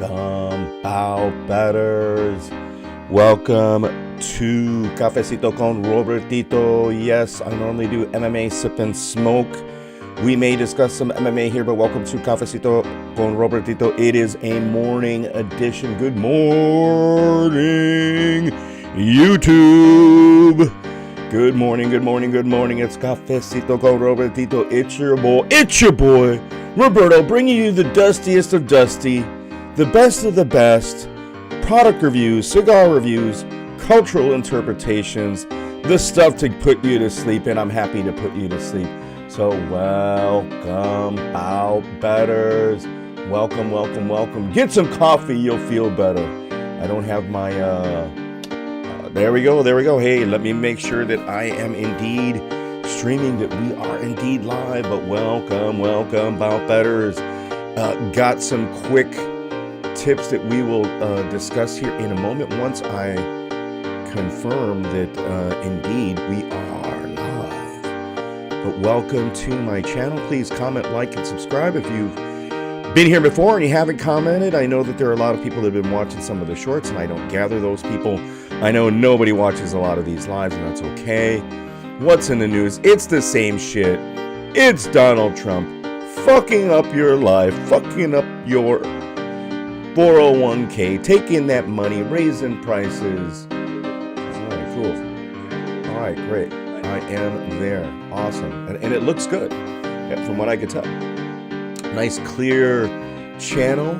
Welcome, bow batters. Welcome to Cafecito con Robertito. Yes, I normally do MMA sip and smoke. We may discuss some MMA here, but welcome to Cafecito con Robertito. It is a morning edition. Good morning, YouTube. Good morning, good morning, good morning. It's Caffecito con Robertito. It's your boy, Roberto, bringing you the dustiest of dusty, the best of the best, product reviews, cigar reviews, cultural interpretations, the stuff to put you to sleep, and I'm happy to put you to sleep. So welcome, bow batters. Welcome, welcome, welcome. Get some coffee, you'll feel better. I don't have my, there we go. Hey, let me make sure that I am indeed streaming, that we are indeed live, but welcome, bow batters. Got some quick tips that we will discuss here in a moment once I confirm that indeed we are live. But welcome to my channel. Please comment, like, and subscribe if you've been here before and you haven't commented. I know that there are a lot of people that have been watching some of the shorts, and I don't gather those people. I know nobody watches a lot of these lives, and that's okay. What's in the news? It's the same shit. It's Donald Trump fucking up your life, fucking up your 401k, taking that money, raising prices. All right, cool. All right, great. I am there. Awesome. And it looks good, from what I could tell. Nice clear channel,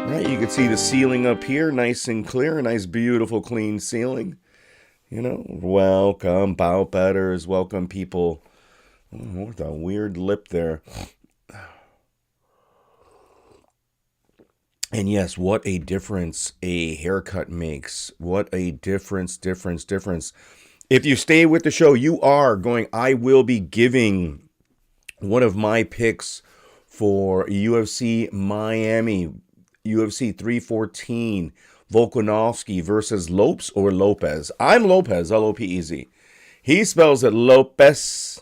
right? You can see the ceiling up here, nice and clear, a nice, beautiful, clean ceiling. You know, welcome, bow batters, welcome, people. Oh, what a weird lip there. And yes, what a difference a haircut makes. What a difference. If you stay with the show, I will be giving one of my picks for UFC Miami, UFC 314, Volkanovski versus Lopes or Lopez. I'm Lopez, L-O-P-E-Z. He spells it Lopez,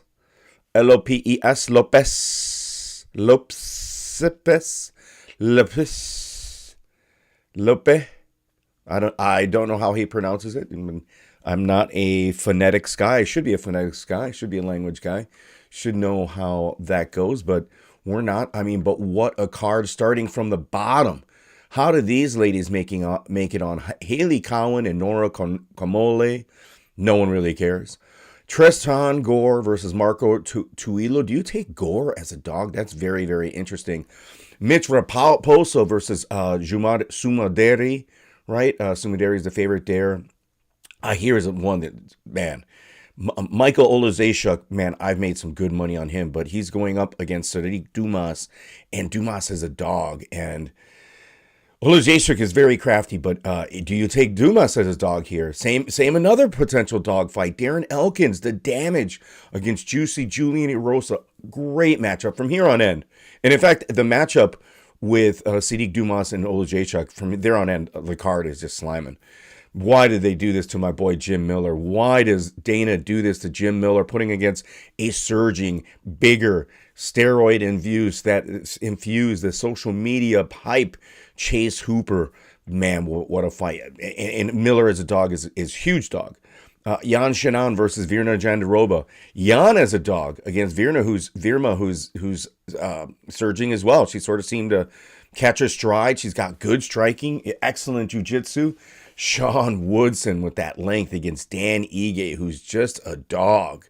L-O-P-E-S, Lopez, Lope. I don't know how he pronounces it. I'm not a phonetics guy. I should be a phonetics guy. I should be a language guy. Should know how that goes, but we're not. But what a card starting from the bottom. How did these ladies make it on? Haley Cowan and Nora Kamole. No one really cares. Tristan Gore versus Marco Tuilo. Do you take Gore as a dog? That's very, very interesting. Mitch Raposo versus Sumaderi, right? Sumaderi is the favorite there. Here's one that, man, Michael Olazeshuk, man, I've made some good money on him, but he's going up against Sadiq Dumas, and Dumas is a dog, and Olazeshuk is very crafty, but do you take Dumas as a dog here? Same another potential dog fight. Darren Elkins, the damage against Juicy Julian Erosa. Great matchup from here on end. And in fact, the matchup with Sadiq Dumas and Olajaychuk, from there on end, the card is just slamming. Why did they do this to my boy Jim Miller? Why does Dana do this to Jim Miller, putting against a surging, bigger, steroid-infused, the social media hype, Chase Hooper? Man, what a fight. And Miller as a dog is huge dog. Jan Shannon versus Virna Jandiroba. Jan as a dog against Virna, who's surging as well. She sort of seemed to catch her stride. She's got good striking, excellent jiu-jitsu. Sean Woodson with that length against Dan Ige, who's just a dog.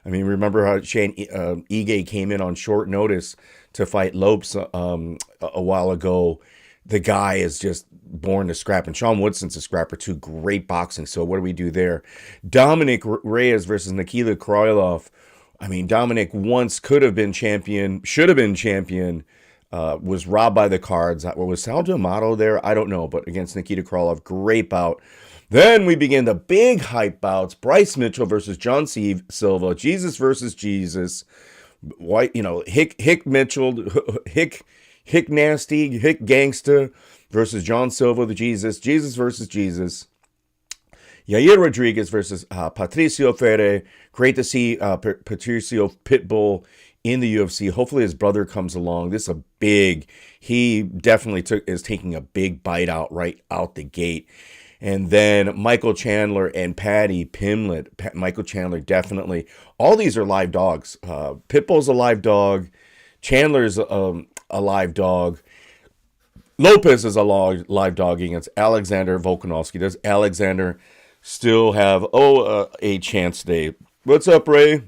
Remember how Shane Ige came in on short notice to fight Lopes a while ago. The guy is just born to scrap, and Sean Woodson's a scrapper too. Great boxing. So what do we do there? Dominic Reyes versus Nikita Krylov. Dominic once could have been champion, should have been champion, was robbed by the cards. Was Sal D'Amato there? I don't know, but against Nikita Krylov, great bout. Then we begin the big hype bouts. Bryce Mitchell versus John Silva. Jesus versus Jesus. Hick Mitchell, Hick Nasty, Hick Gangster versus John Silva, the Jesus versus Jesus. Yair Rodriguez versus Patricio Freire. Great to see Patricio Pitbull in the UFC. Hopefully his brother comes along. This is a big, he definitely is taking a big bite out right out the gate. And then Michael Chandler and Patty Pimlet. Michael Chandler definitely. All these are live dogs. Pitbull's a live dog. Chandler's a live dog. Lopez is a live dog against Alexander Volkanovski. Does Alexander still have a chance today? What's up, Ray?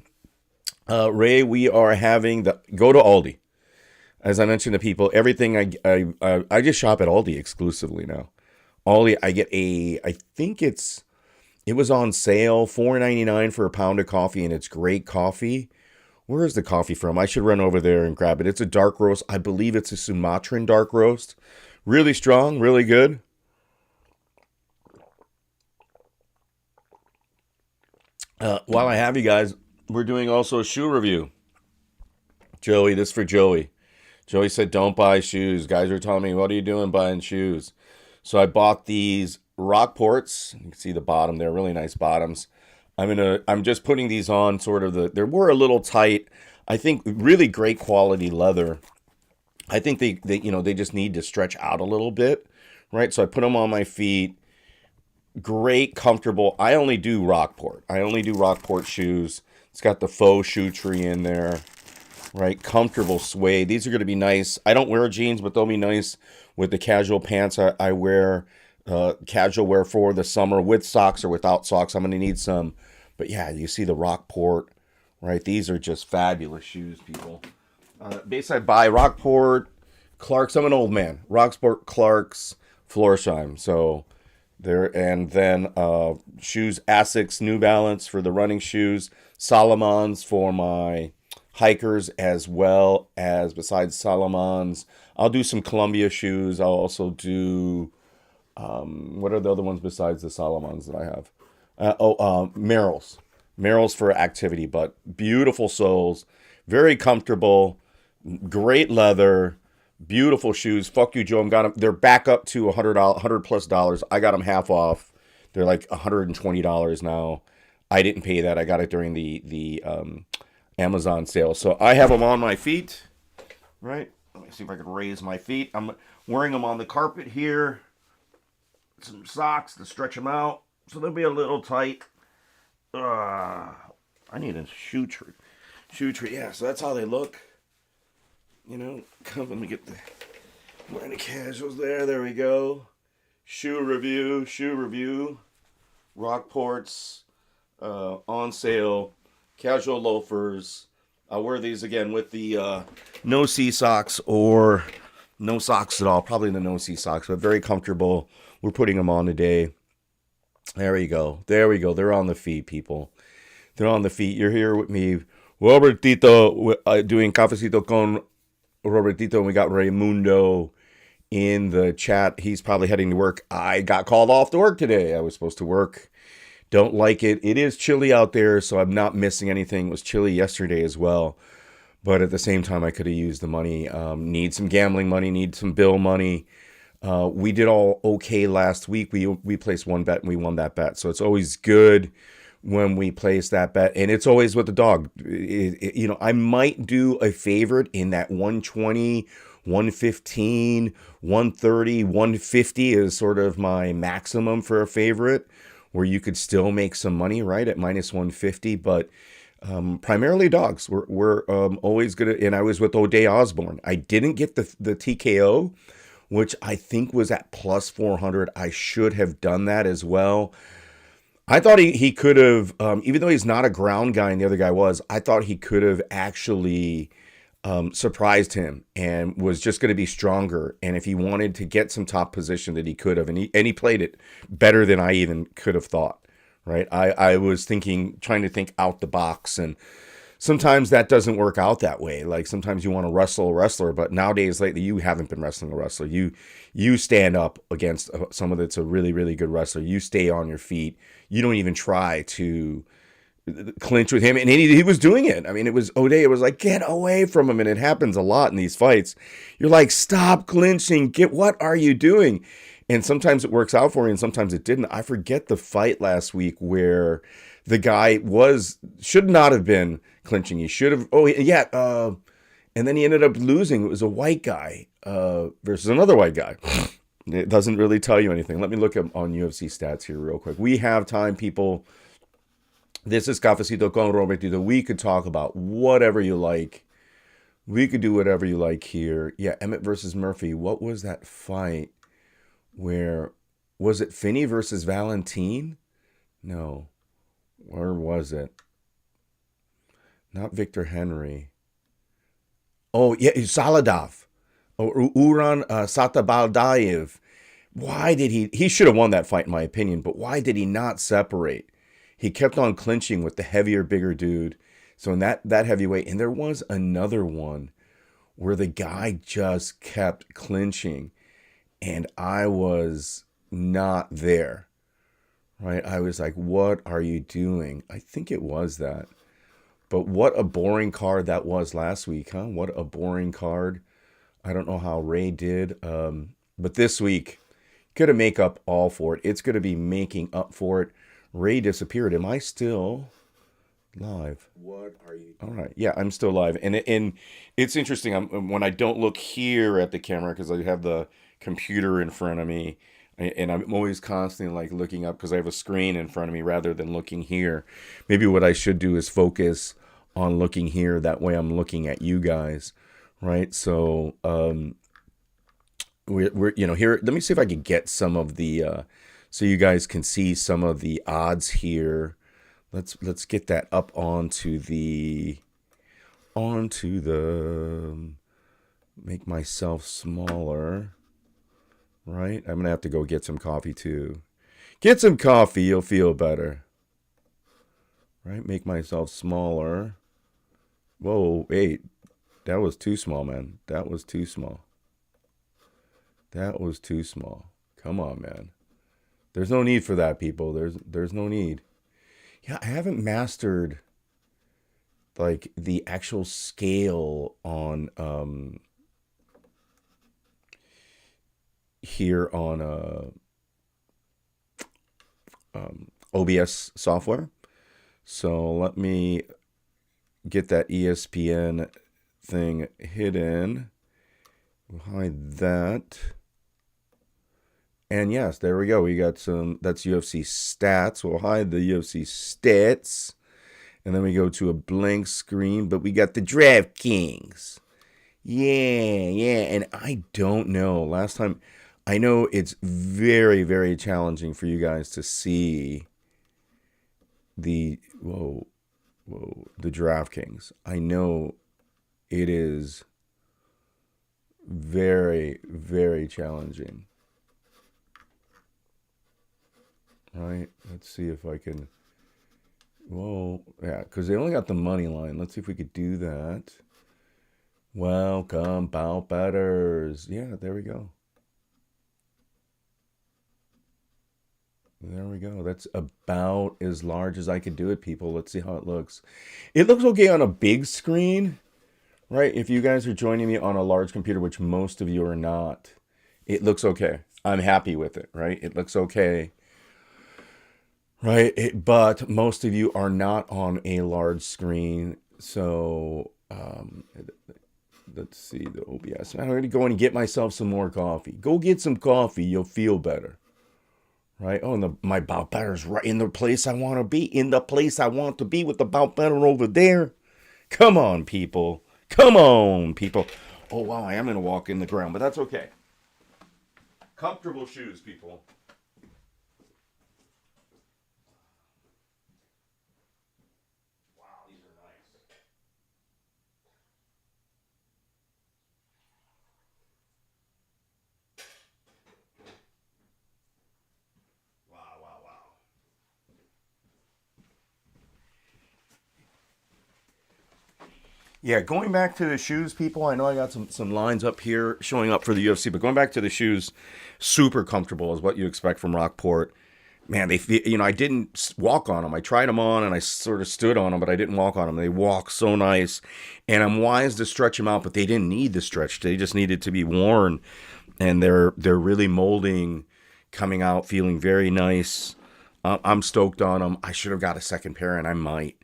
Ray, we are having go to Aldi. As I mentioned to people, everything I just shop at Aldi exclusively now. Aldi, I get I think it was on sale, $4.99 for a pound of coffee, and it's great coffee. Where is the coffee from? I should run over there and grab it. It's a dark roast. I believe it's a Sumatran dark roast. Really strong, really good. While I have you guys, we're doing also a shoe review. Joey, this is for Joey. Joey said, don't buy shoes. Guys are telling me, what are you doing buying shoes? So I bought these Rockports. You can see the bottom. They're really nice bottoms. I'm just putting these on sort of they were a little tight. I think really great quality leather. I think they just need to stretch out a little bit, right? So I put them on my feet. Great, comfortable. I only do Rockport. Shoes. It's got the faux shoe tree in there, right? Comfortable suede. These are going to be nice. I don't wear jeans, but they'll be nice with the casual pants I wear. Casual wear for the summer with socks or without socks. I'm going to need some. But yeah, you see the Rockport, right? These are just fabulous shoes, people. Basically, I buy Rockport, Clarks. I'm an old man. Rockport, Clarks, Florsheim. So there, and then shoes, Asics, New Balance for the running shoes, Salomons for my hikers, as well as besides Salomons, I'll do some Columbia shoes. I'll also do what are the other ones besides the Salomons that I have? Merrell's for activity, but beautiful soles, very comfortable, great leather, beautiful shoes. Fuck you, Joe. They're back up to $100+. I got them half off. They're like $120 now. I didn't pay that. I got it during the Amazon sale. So I have them on my feet, right? Let me see if I can raise my feet. I'm wearing them on the carpet here. Some socks to stretch them out. So they'll be a little tight. I need a shoe tree. Yeah, so that's how they look. You know, let me get wearing the casuals there. There we go. Shoe review. Rockports, on sale. Casual loafers. I'll wear these again with the no C socks or no socks at all. Probably the no C socks, but very comfortable. We're putting them on today. There we go. They're on the feet, people. They're on the feet. You're here with me, Robertito, doing Caffecito con Robertito, and we got Raimundo in the chat. He's probably heading to work. I got called off to work today. I was supposed to work. Don't like it. It is chilly out there, so I'm not missing anything. It was chilly yesterday as well. But at the same time, I could have used the money. Need some gambling money, need some bill money. We did all okay last week. We placed one bet and we won that bet. So it's always good when we place that bet. And it's always with the dog. I might do a favorite in that 120, 115, 130, 150 is sort of my maximum for a favorite, where you could still make some money, right, at minus 150. But primarily dogs. We're always going to, and I was with O'Day Osborne. I didn't get the TKO, which I think was at plus 400. I should have done that as well. I thought he could have, even though he's not a ground guy and the other guy was, I thought he could have actually surprised him and was just going to be stronger. And if he wanted to get some top position, that he could have. And he played it better than I even could have thought, right? I was trying to think out the box, and sometimes that doesn't work out that way. Like sometimes you want to wrestle a wrestler, but nowadays lately you haven't been wrestling a wrestler. You stand up against someone that's a really, really good wrestler. You stay on your feet. You don't even try to clinch with him. And he was doing it. I mean, it was O'Day. It was like, get away from him. And it happens a lot in these fights. You're like, stop clinching. What are you doing? And sometimes it works out for you and sometimes it didn't. I forget the fight last week where The guy should not have been clinching. He should have. Oh yeah. And then he ended up losing. It was a white guy versus another white guy. It doesn't really tell you anything. Let me look up on UFC stats here real quick. We have time, people. This is Caffecito con ROBBERTITO. We could talk about whatever you like. We could do whatever you like here. Yeah, Emmett versus Murphy. What was that fight? Where was it? Finney versus Valentine? No. Where was it? Not Victor Henry. Oh, yeah, Saladov. Oh, Uran Satabaldayev. Why did he should have won that fight in my opinion, but why did he not separate? He kept on clinching with the heavier, bigger dude. So in that heavyweight, and there was another one where the guy just kept clinching and I was not there. Right? I was like, what are you doing? I think it was that. But what a boring card that was last week, huh? What a boring card. I don't know how Ray did. But this week, going to make up all for it. It's going to be making up for it. Ray disappeared. Am I still live? What are you? All right. Yeah, I'm still live. And it's interesting. When I don't look here at the camera because I have the computer in front of me, and I'm always constantly like looking up because I have a screen in front of me rather than looking here. Maybe what I should do is focus on looking here. That way I'm looking at you guys, right? So we're here. Let me see if I can get some of the so you guys can see some of the odds here. Let's get that up onto the make myself smaller. Right? I'm going to have to go get some coffee too. Get some coffee, you'll feel better. Right? Make myself smaller. Whoa, wait. That was too small, man. That was too small. That was too small. Come on, man. There's no need for that, people. There's no need. Yeah, I haven't mastered like the actual scale on here on OBS software. So let me get that ESPN thing hidden. We'll hide that. And yes, there we go. We got that's UFC stats. We'll hide the UFC stats. And then we go to a blank screen, but we got the DraftKings. Yeah. And I don't know. Last time, I know it's very, very challenging for you guys to see the the DraftKings. I know it is very, very challenging. Right? Let's see if I can. Yeah, because they only got the money line. Let's see if we could do that. Welcome, bout betters. Yeah, there we go. There we go. That's about as large as I could do it, people. Let's see how it looks. It looks okay on a big screen, right? If you guys are joining me on a large computer, which most of you are not, it looks okay. I'm happy with it, right? It looks okay, right? But most of you are not on a large screen. So let's see the OBS. I'm going to go and get myself some more coffee. Go get some coffee. You'll feel better. Right? Oh, and my bout better's right in the place I want to be. In the place I want to be with the bout better over there. Come on, people. Come on, people. Oh, wow, I am going to walk in the ground, but that's okay. Comfortable shoes, people. Wow, these are nice. Wow. Yeah, going back to the shoes, people, I know I got some lines up here showing up for the UFC, but going back to the shoes, super comfortable is what you expect from Rockport. Man, I didn't walk on them. I tried them on and I sort of stood on them, but I didn't walk on them. They walk so nice, and I'm wise to stretch them out, but they didn't need the stretch. They just needed to be worn, and they're really molding, coming out, feeling very nice. I'm stoked on them. I should have got a second pair, and I might.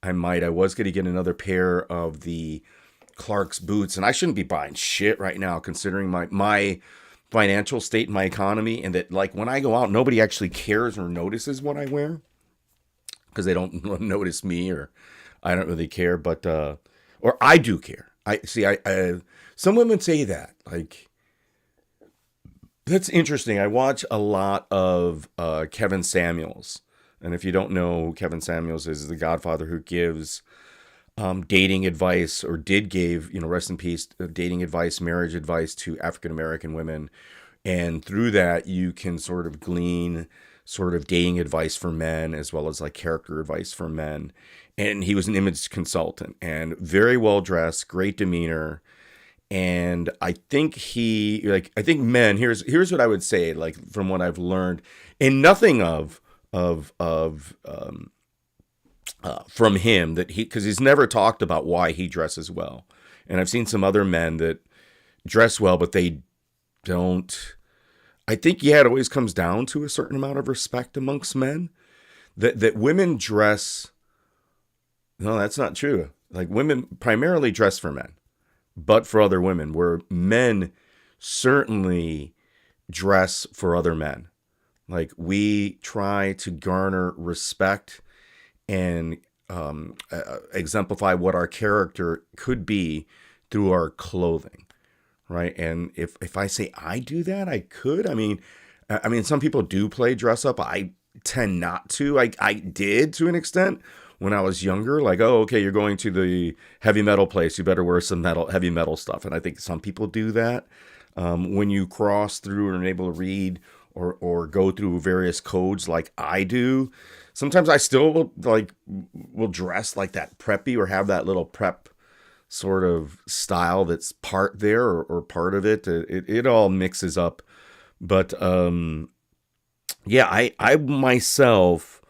I might. I was going to get another pair of the Clark's boots, and I shouldn't be buying shit right now, considering my financial state and my economy, and that like when I go out, nobody actually cares or notices what I wear because they don't notice me, or I don't really care, but or I do care. I see. I some women say that like that's interesting. I watch a lot of Kevin Samuels. And if you don't know, Kevin Samuels is the Godfather who gives dating advice, or did give, rest in peace, dating advice, marriage advice to African American women. And through that, you can sort of glean sort of dating advice for men as well as like character advice for men. And he was an image consultant and very well dressed, great demeanor. And I think I think men, here's what I would say, like from what I've learned, and nothing from him that because he's never talked about why he dresses well. And I've seen some other men that dress well, but they don't. I think, yeah, it always comes down to a certain amount of respect amongst men. That women dress. No, that's not true. Like women primarily dress for men, but for other women, where men certainly dress for other men. Like we try to garner respect and exemplify what our character could be through our clothing, right? And if I say I do that, I could. I mean, some people do play dress up. I tend not to. I did to an extent when I was younger. Like, oh, okay, you're going to the heavy metal place. You better wear some heavy metal stuff. And I think some people do that. When you cross through and are able to read or go through various codes like I do, sometimes I still will dress like that preppy or have that little prep sort of style that's part there or part of it. It all mixes up. But yeah, I myself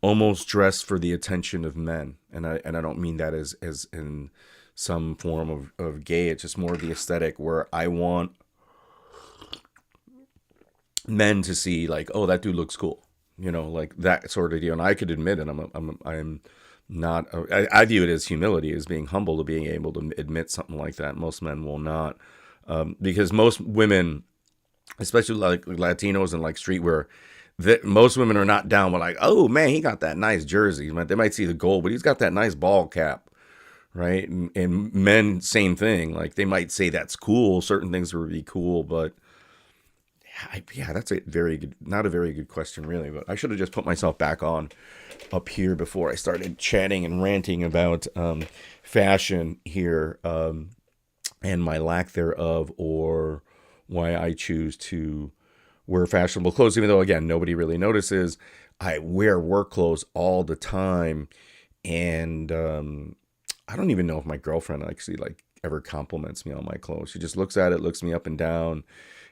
almost dress for the attention of men. And I don't mean that as in some form of gay. It's just more of the aesthetic where I want men to see like, oh, that dude looks cool, like that sort of deal. And I could admit it. I'm not. I view it as humility, as being humble to being able to admit something like that. Most men will not, because most women, especially like Latinos and like streetwear, that most women are not down with like, oh man, he got that nice jersey. They might see the gold, but he's got that nice ball cap, right? And men, same thing. Like they might say that's cool. Certain things would be cool, but yeah, that's a very good, not a very good question, really. But I should have just put myself back on up here before I started chatting and ranting about fashion here, and my lack thereof, or why I choose to wear fashionable clothes, even though, again, nobody really notices. I wear work clothes all the time, and I don't even know if my girlfriend actually like ever compliments me on my clothes. She just looks at it, looks me up and down.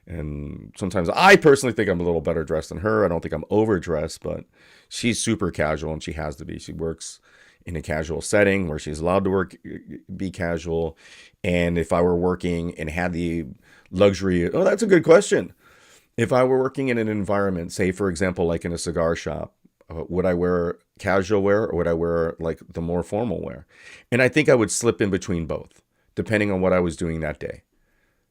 And sometimes I personally think I'm a little better dressed than her. I don't think I'm overdressed, but she's super casual, and she has to be. She works in a casual setting where she's allowed to be casual. And if I were working and had the luxury, oh, that's a good question. If I were working in an environment, say, for example, like in a cigar shop, would I wear casual wear or would I wear like the more formal wear? And I think I would slip in between both, depending on what I was doing that day.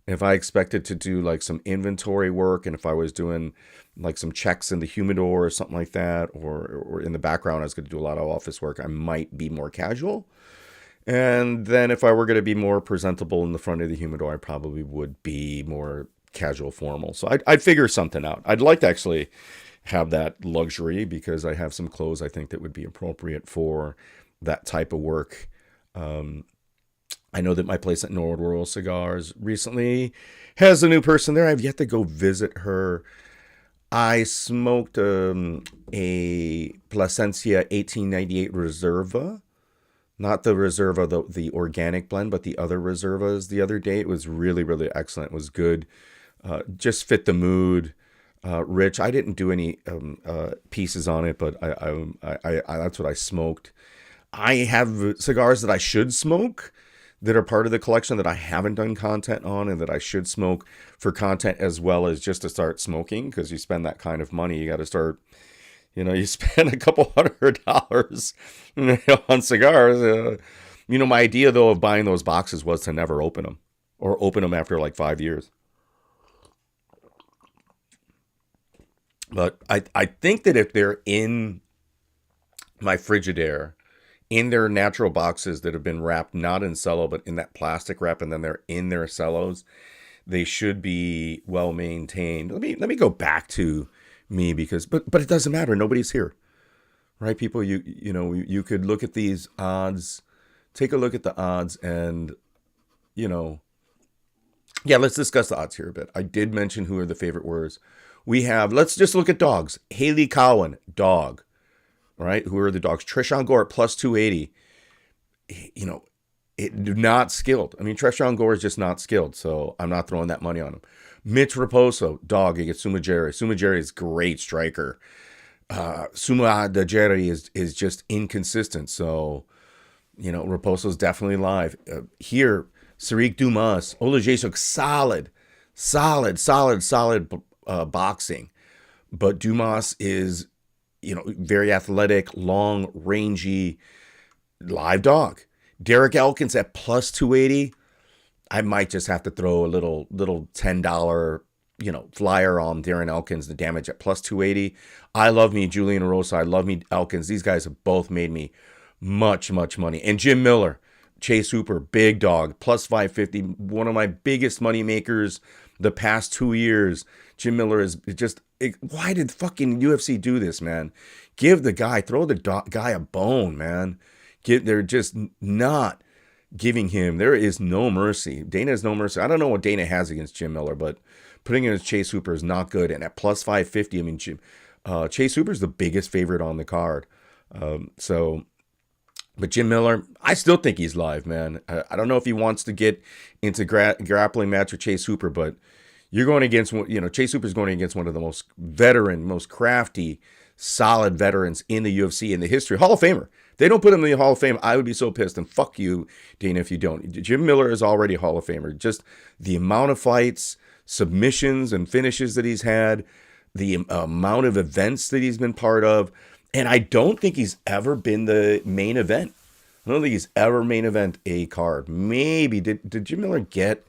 If I expected to do like some inventory work, and if I was doing like some checks in the humidor or something like that, or in the background, I was going to do a lot of office work, I might be more casual. And then if I were going to be more presentable in the front of the humidor, I probably would be more casual formal. So I'd figure something out. I'd like to actually have that luxury because I have some clothes I think that would be appropriate for that type of work. I know that my place at Norwood Royal Cigars recently has a new person there. I've yet to go visit her. I smoked a Plasencia 1898 Reserva. Not the Reserva, the organic blend, but the other Reservas the other day. It was really, really excellent. It was good. Just fit the mood. Rich. I didn't do any pieces on it, but I that's what I smoked. I have cigars that I should smoke that are part of the collection that I haven't done content on and that I should smoke for content as well as just to start smoking, because you spend that kind of money, you got to start You spend a couple $100 on cigars. My idea though of buying those boxes was to never open them or open them after like 5 years. But I think that if they're in my Frigidaire, in their natural boxes that have been wrapped not in cello but in that plastic wrap, and then they're in their cellos, they should be well maintained. Let me go back to me because but it doesn't matter. Nobody's here, right? People, you could look at these odds, take a look at the odds, and you know, yeah, let's discuss the odds here a bit. I did mention who are the favorite words. We have, let's just look at dogs. Haley Cowan, dog, right? Who are the dogs? Trishan Gore at plus 280. You know, not skilled. I mean, Trishan Gore is just not skilled, so I'm not throwing that money on him. Mitch Raposo, dog against Sumajeri. Sumajeri is great striker. Sumajeri is just inconsistent, so, Raposo's definitely live. Here, Sariq Dumas, Ola Jesuk, solid boxing. But Dumas is, very athletic, long, rangy, live dog. Derek Elkins at plus 280. I might just have to throw a little $10, flyer on Darren Elkins, the damage at plus 280. I love me Julian Rosa. I love me Elkins. These guys have both made me much money. And Jim Miller, Chase Hooper, big dog, plus 550. One of my biggest money makers the past 2 years. Jim Miller is just, why did fucking UFC do this, man? Throw the guy a bone, man. They're just not giving him. There is no mercy. Dana has no mercy. I don't know what Dana has against Jim Miller, but putting in his Chase Hooper is not good. And at plus 550, I mean, Chase Hooper is the biggest favorite on the card. But Jim Miller, I still think he's live, man. I don't know if he wants to get into grappling match with Chase Hooper, but you're going against, Chase Hooper's going against one of the most veteran, most crafty, solid veterans in the UFC in the history. Hall of Famer. If they don't put him in the Hall of Fame, I would be so pissed. And fuck you, Dana, if you don't. Jim Miller is already a Hall of Famer. Just the amount of fights, submissions, and finishes that he's had, the amount of events that he's been part of. And I don't think he's ever been the main event. I don't think he's ever main event a card. Maybe. Did Jim Miller get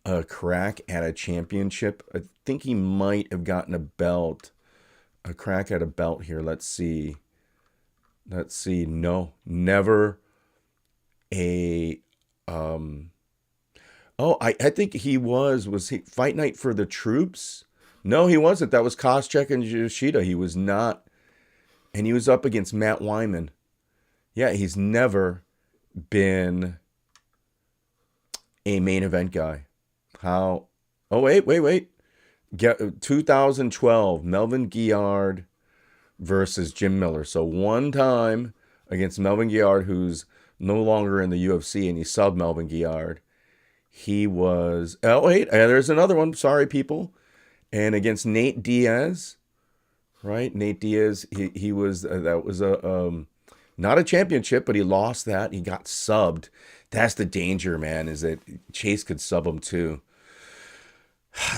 a crack at a championship? I think he might have gotten a crack at a belt here. Let's see. No, never a, I think he was he Fight Night for the Troops? No, he wasn't. That was Koscheck and Yoshida. He was not. And he was up against Matt Wyman. Yeah, he's never been a main event guy. How? Oh, wait. 2012, Melvin Guillard versus Jim Miller. So one time against Melvin Guillard, who's no longer in the UFC, and he subbed Melvin Guillard. He was, there's another one. Sorry, people. And against Nate Diaz, right? Nate Diaz, he was, that was not a championship, but he lost that. He got subbed. That's the danger, man, is that Chase could sub him too.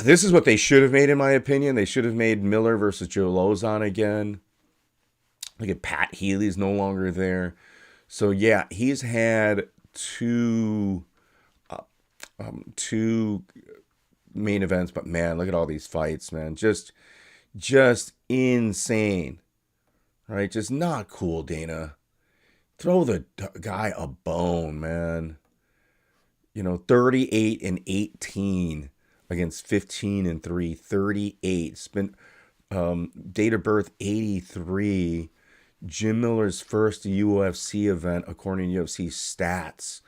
This is what they should have made, in my opinion. They should have made Miller versus Joe Lozon again. Look at Pat Healy's no longer there. So yeah, he's had two main events, but man, look at all these fights, man. Just insane, right? Just not cool, Dana. Throw the guy a bone, man. 38-18 against 15-3. 38. Spent date of birth 83. Jim Miller's first UFC event, according to UFC stats,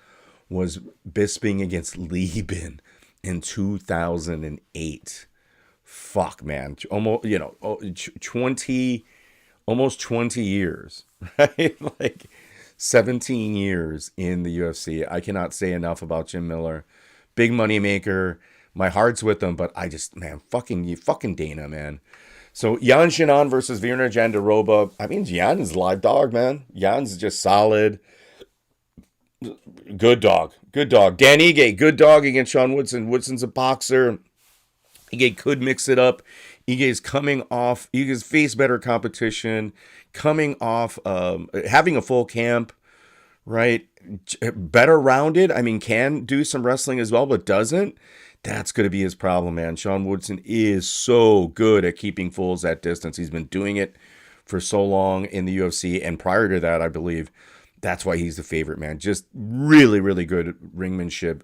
was Bisping against Lieben in 2008. Fuck, man. Almost 20 years, right? Like 17 years in the UFC. I cannot say enough about Jim Miller. Big money maker. My heart's with him, but I just, man, fucking Dana, man. So Jan Shinan versus Virna Jandiroba. I mean, Jan's live dog, man. Jan's just solid. Good dog. Dan Ige, good dog against Sean Woodson. Woodson's a boxer. Ige could mix it up. Ige's coming off. Ige's faced better competition, coming off having a full camp, right? Better rounded. I mean, can do some wrestling as well, but doesn't. That's going to be his problem, man. Sean Woodson is so good at keeping fools at distance. He's been doing it for so long in the UFC, and prior to that, I believe that's why he's the favorite, man. Just really, really good ringmanship,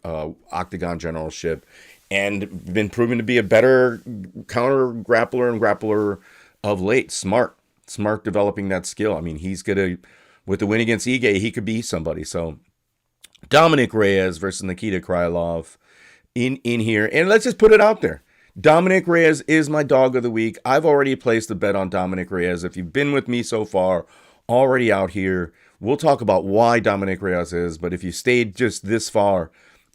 octagon generalship, and been proven to be a better counter grappler and grappler of late. Smart developing that skill. I mean, he's gonna, with the win against Ige, he could be somebody. So Dominic Reyes versus Nikita Krylov in here, and let's just put it out there. Dominic Reyes is my dog of the week. I've already placed a bet on Dominic Reyes. If you've been with me so far, already out here, we'll talk about why Dominic Reyes is. But if you stayed just this far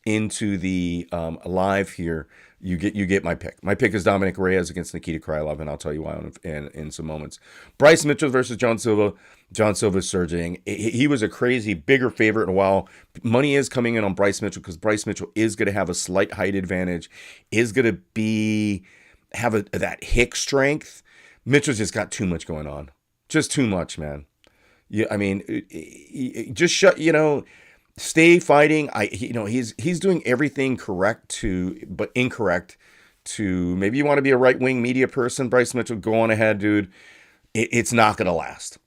into the live here, you get my pick. My pick is Dominic Reyes against Nikita Krylov, and I'll tell you why in some moments. Bryce Mitchell versus John Silva. John Silva's surging. He was a crazy, bigger favorite in a while. Money is coming in on Bryce Mitchell because Bryce Mitchell is going to have a slight height advantage, is going to have that hick strength. Mitchell's just got too much going on. Just too much, man. Yeah, I mean, just stay fighting. He's doing everything correct but incorrect to, maybe you want to be a right-wing media person, Bryce Mitchell, go on ahead, dude. It's not going to last.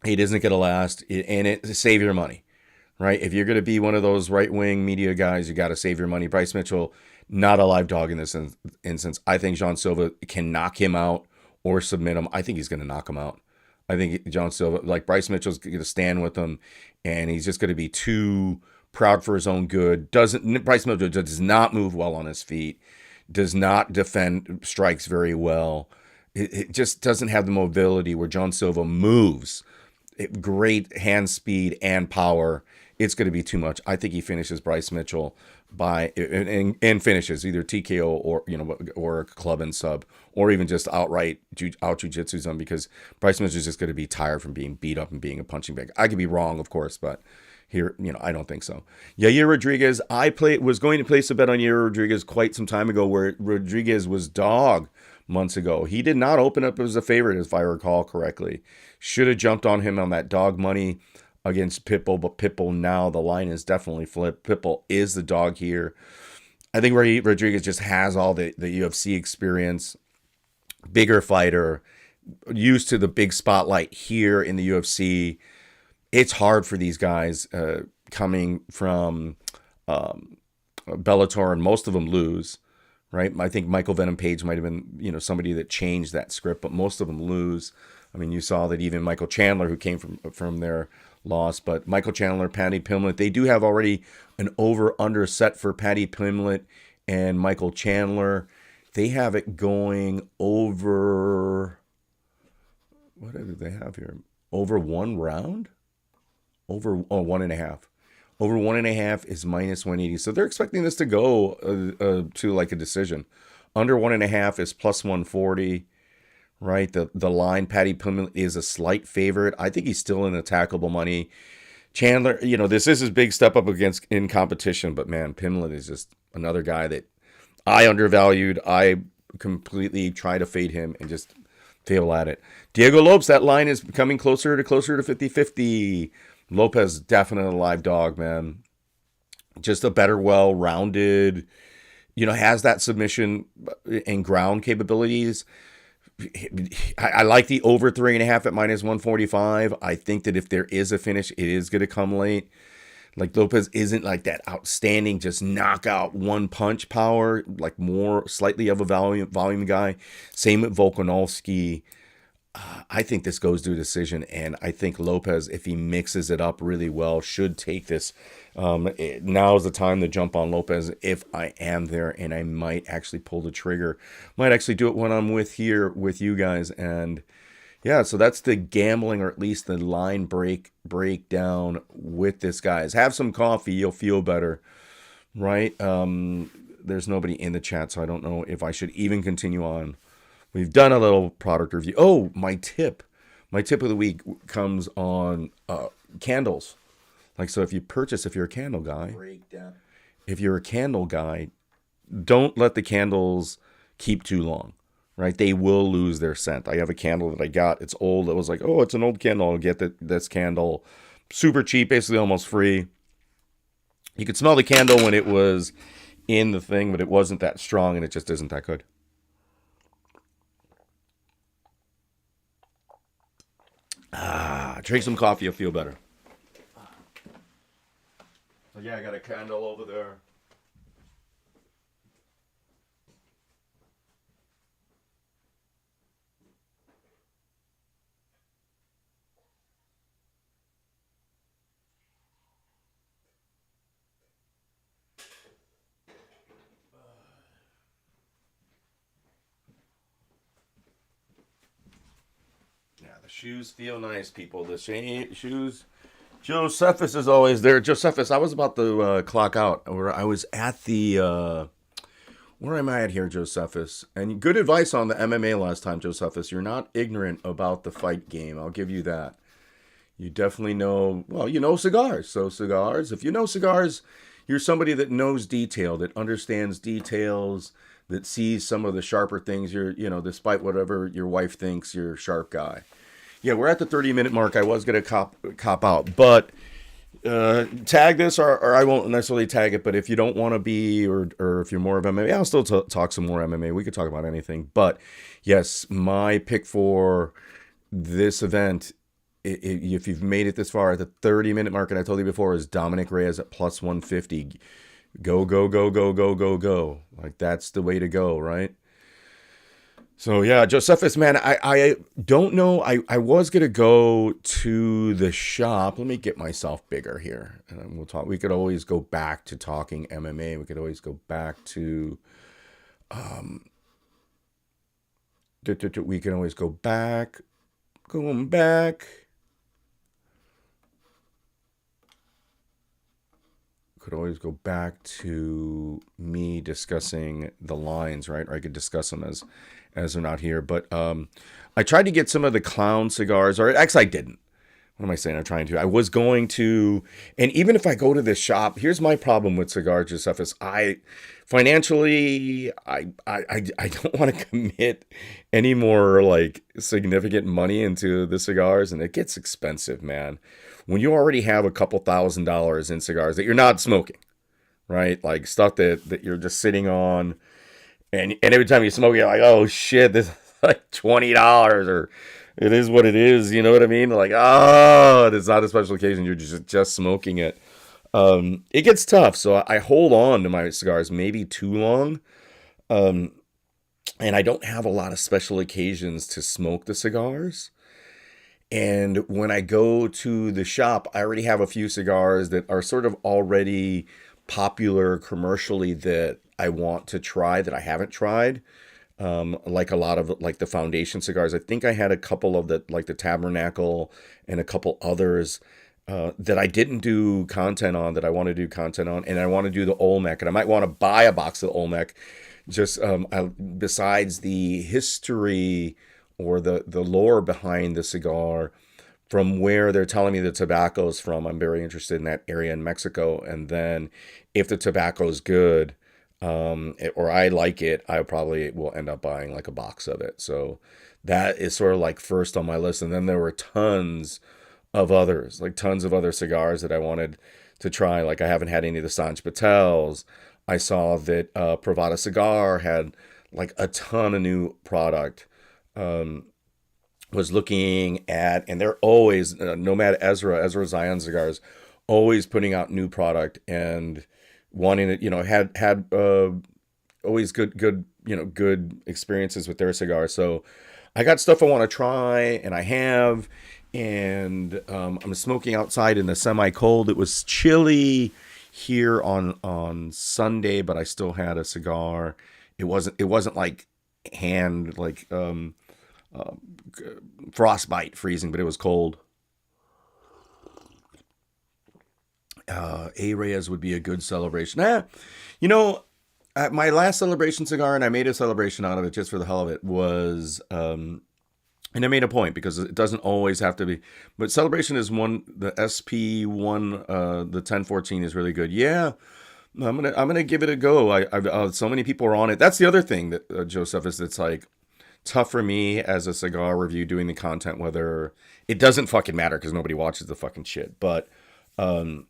It isn't going to last, and save your money, right? If you're going to be one of those right-wing media guys, you got to save your money. Bryce Mitchell, not a live dog in this instance. I think John Silva can knock him out or submit him. I think he's going to knock him out. I think John Silva, like Bryce Mitchell's going to stand with him, and he's just going to be too proud for his own good. Bryce Mitchell does not move well on his feet, does not defend strikes very well. It just doesn't have the mobility where John Silva moves. Great hand speed and power. It's going to be too much. I think he finishes Bryce Mitchell and finishes either TKO or a club and sub, or even just outright out jiu-jitsu zone, because Bryce Mitchell is just going to be tired from being beat up and being a punching bag. I could be wrong, of course, but here, I don't think so. Yair Rodriguez, was going to place a bet on Yair Rodriguez quite some time ago, where Rodriguez was dog months ago. He did not open up as a favorite, if I recall correctly. Should have jumped on him on that dog money against Pitbull, but Pitbull, now the line is definitely flipped. Pitbull is the dog here. I think Rodriguez just has all the UFC experience, bigger fighter, used to the big spotlight here in the UFC. It's hard for these guys coming from Bellator, and most of them lose, right? I think Michael Venom Page might have been, somebody that changed that script, but most of them lose. I mean, you saw that even Michael Chandler, who came from their loss, but Michael Chandler, Paddy Pimblett, they do have already an over-under set for Paddy Pimblett and Michael Chandler. They have it going over, what did they have here? Over one round? 1.5. Over 1.5 is minus 180. So they're expecting this to go to like a decision. Under 1.5 is plus 140. Right, the line, Paddy Pimblett is a slight favorite. I think he's still in attackable money. Chandler, this is his big step up in competition, but man, Pimblett is just another guy that I undervalued. I completely try to fade him and just fail at it. Diego Lopes, that line is coming closer to 50-50. Lopez, definitely a live dog, man. Just a better, well-rounded, has that submission and ground capabilities. I like the over 3.5 at minus 145. I think that if there is a finish, it is going to come late. Like, Lopez isn't like that outstanding, just knockout one punch power, like more slightly of a volume guy. Same with Volkanovski. I think this goes to a decision, and I think Lopez, if he mixes it up really well, should take this. Now is the time to jump on Lopez if I am there, and I might actually pull the trigger. Might actually do it when I'm with you guys. And yeah, so that's the gambling, or at least the line breakdown with this, guys. Have some coffee, you'll feel better, right? There's nobody in the chat, so I don't know if I should even continue on. We've done a little product review. Oh, my tip of the week comes on candles. Like, so if you're a candle guy, don't let the candles keep too long, right? They will lose their scent. I have a candle that I got. It's old. It was like, oh, it's an old candle. I'll get this candle super cheap, basically almost free. You could smell the candle when it was in the thing, but it wasn't that strong and it just isn't that good. Drink some coffee, you'll feel better. So yeah, I got a candle over there. Yeah, the shoes feel nice, people. The shoes. Josephus is always there. Josephus, I was about to clock out. Or I was at the. Where am I at here, Josephus? And good advice on the MMA last time, Josephus. You're not ignorant about the fight game. I'll give you that. You definitely know. Well, you know cigars. So cigars. If you know cigars, you're somebody that knows detail, that understands details, that sees some of the sharper things. Despite whatever your wife thinks, you're a sharp guy. Yeah, we're at the 30-minute mark. I was going to cop out, but tag this, or I won't necessarily tag it, but if you don't want to be, or if you're more of MMA, I'll still talk some more MMA. We could talk about anything. But yes, my pick for this event, if you've made it this far at the 30-minute mark, and I told you before, is Dominic Reyes at plus 150. Go, go, go, go, go, go, go. Like, that's the way to go, right? So yeah, Josephus, man, I don't know. I was gonna go to the shop. Let me get myself bigger here, and we'll talk. We could always go back to talking MMA. We could always go back to. We can always go back, going back. Could always go back to me discussing the lines, right? Or I could discuss them as they're not here. But I tried to get some of the clown cigars, or actually I didn't. What am I saying? I'm trying to. I was going to, and even if I go to this shop, here's my problem with cigars, Josephus. Financially, I don't want to commit any more like significant money into the cigars, and it gets expensive, man. When you already have a couple $1,000s in cigars that you're not smoking, right? Like stuff that you're just sitting on, and every time you smoke, you're like, oh shit, this is like $20, or it is what it is. You know what I mean? Like, oh, it's not a special occasion. You're just smoking it. It gets tough. So I hold on to my cigars maybe too long. And I don't have a lot of special occasions to smoke the cigars. And when I go to the shop, I already have a few cigars that are sort of already popular commercially that I want to try that I haven't tried. Like a lot of like the foundation cigars. I think I had a couple of like the Tabernacle and a couple others that I didn't do content on that I want to do content on, and I want to do the Olmec, and I might want to buy a box of the Olmec. Just besides the history or the lore behind the cigar, from where they're telling me the tobacco's from, I'm very interested in that area in Mexico. And then if the tobacco's good, or I like it, I probably will end up buying like a box of it. So that is sort of like first on my list. And then there were tons of others, like tons of other cigars that I wanted to try. Like I haven't had any of the Sanj Patels. I saw that Pravada Cigar had like a ton of new product. Was looking at, and they're always Nomad Ezra Zion Cigars, always putting out new product and wanting it. Had always good experiences with their cigars. So I got stuff I want to try, and I have, and I'm smoking outside in the semi-cold. It was chilly here on Sunday, but I still had a cigar. It wasn't like hand like frostbite freezing, but it was cold. A Reyes would be a good celebration. You know, my last celebration cigar, and I made a celebration out of it just for the hell of it, was, and I made a point because it doesn't always have to be, but celebration is one, the SP1, the 1014 is really good. Yeah, I'm gonna give it a go. So many people are on it. That's the other thing that Joseph is. It's like tough for me as a cigar review doing the content. Whether it doesn't fucking matter because nobody watches the fucking shit. But I'm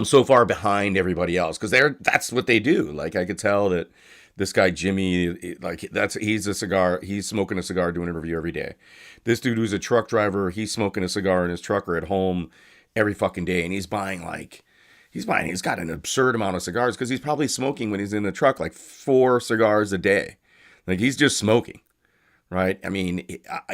so far behind everybody else because that's what they do. Like I could tell that this guy Jimmy, like he's smoking a cigar doing a review every day. This dude who's a truck driver, he's smoking a cigar in his truck or at home every fucking day, and he's got an absurd amount of cigars because he's probably smoking when he's in the truck like 4 cigars a day. Like he's just smoking, right? I mean,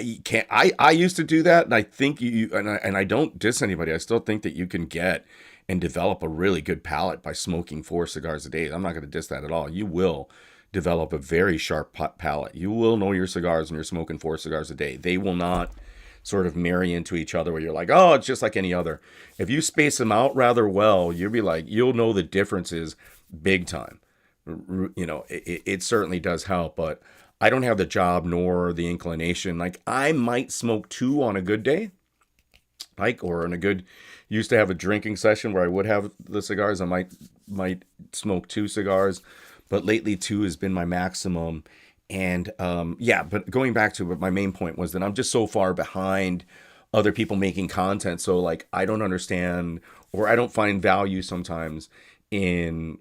you can't. I used to do that, and I think and I don't diss anybody. I still think that you can get and develop a really good palate by smoking 4 cigars a day. I'm not going to diss that at all. You will develop a very sharp palate. You will know your cigars when you're smoking 4 cigars a day. They will not sort of marry into each other where you're like, oh, it's just like any other. If you space them out rather well, you'll know the differences big time. It certainly does help, but I don't have the job nor the inclination. Like I might smoke 2 on a good day, like, or in a good, used to have a drinking session where I would have the cigars. I might smoke 2 cigars, but lately 2 has been my maximum. And yeah, but going back to what my main point was that I'm just so far behind other people making content. So like I don't understand or I don't find value sometimes in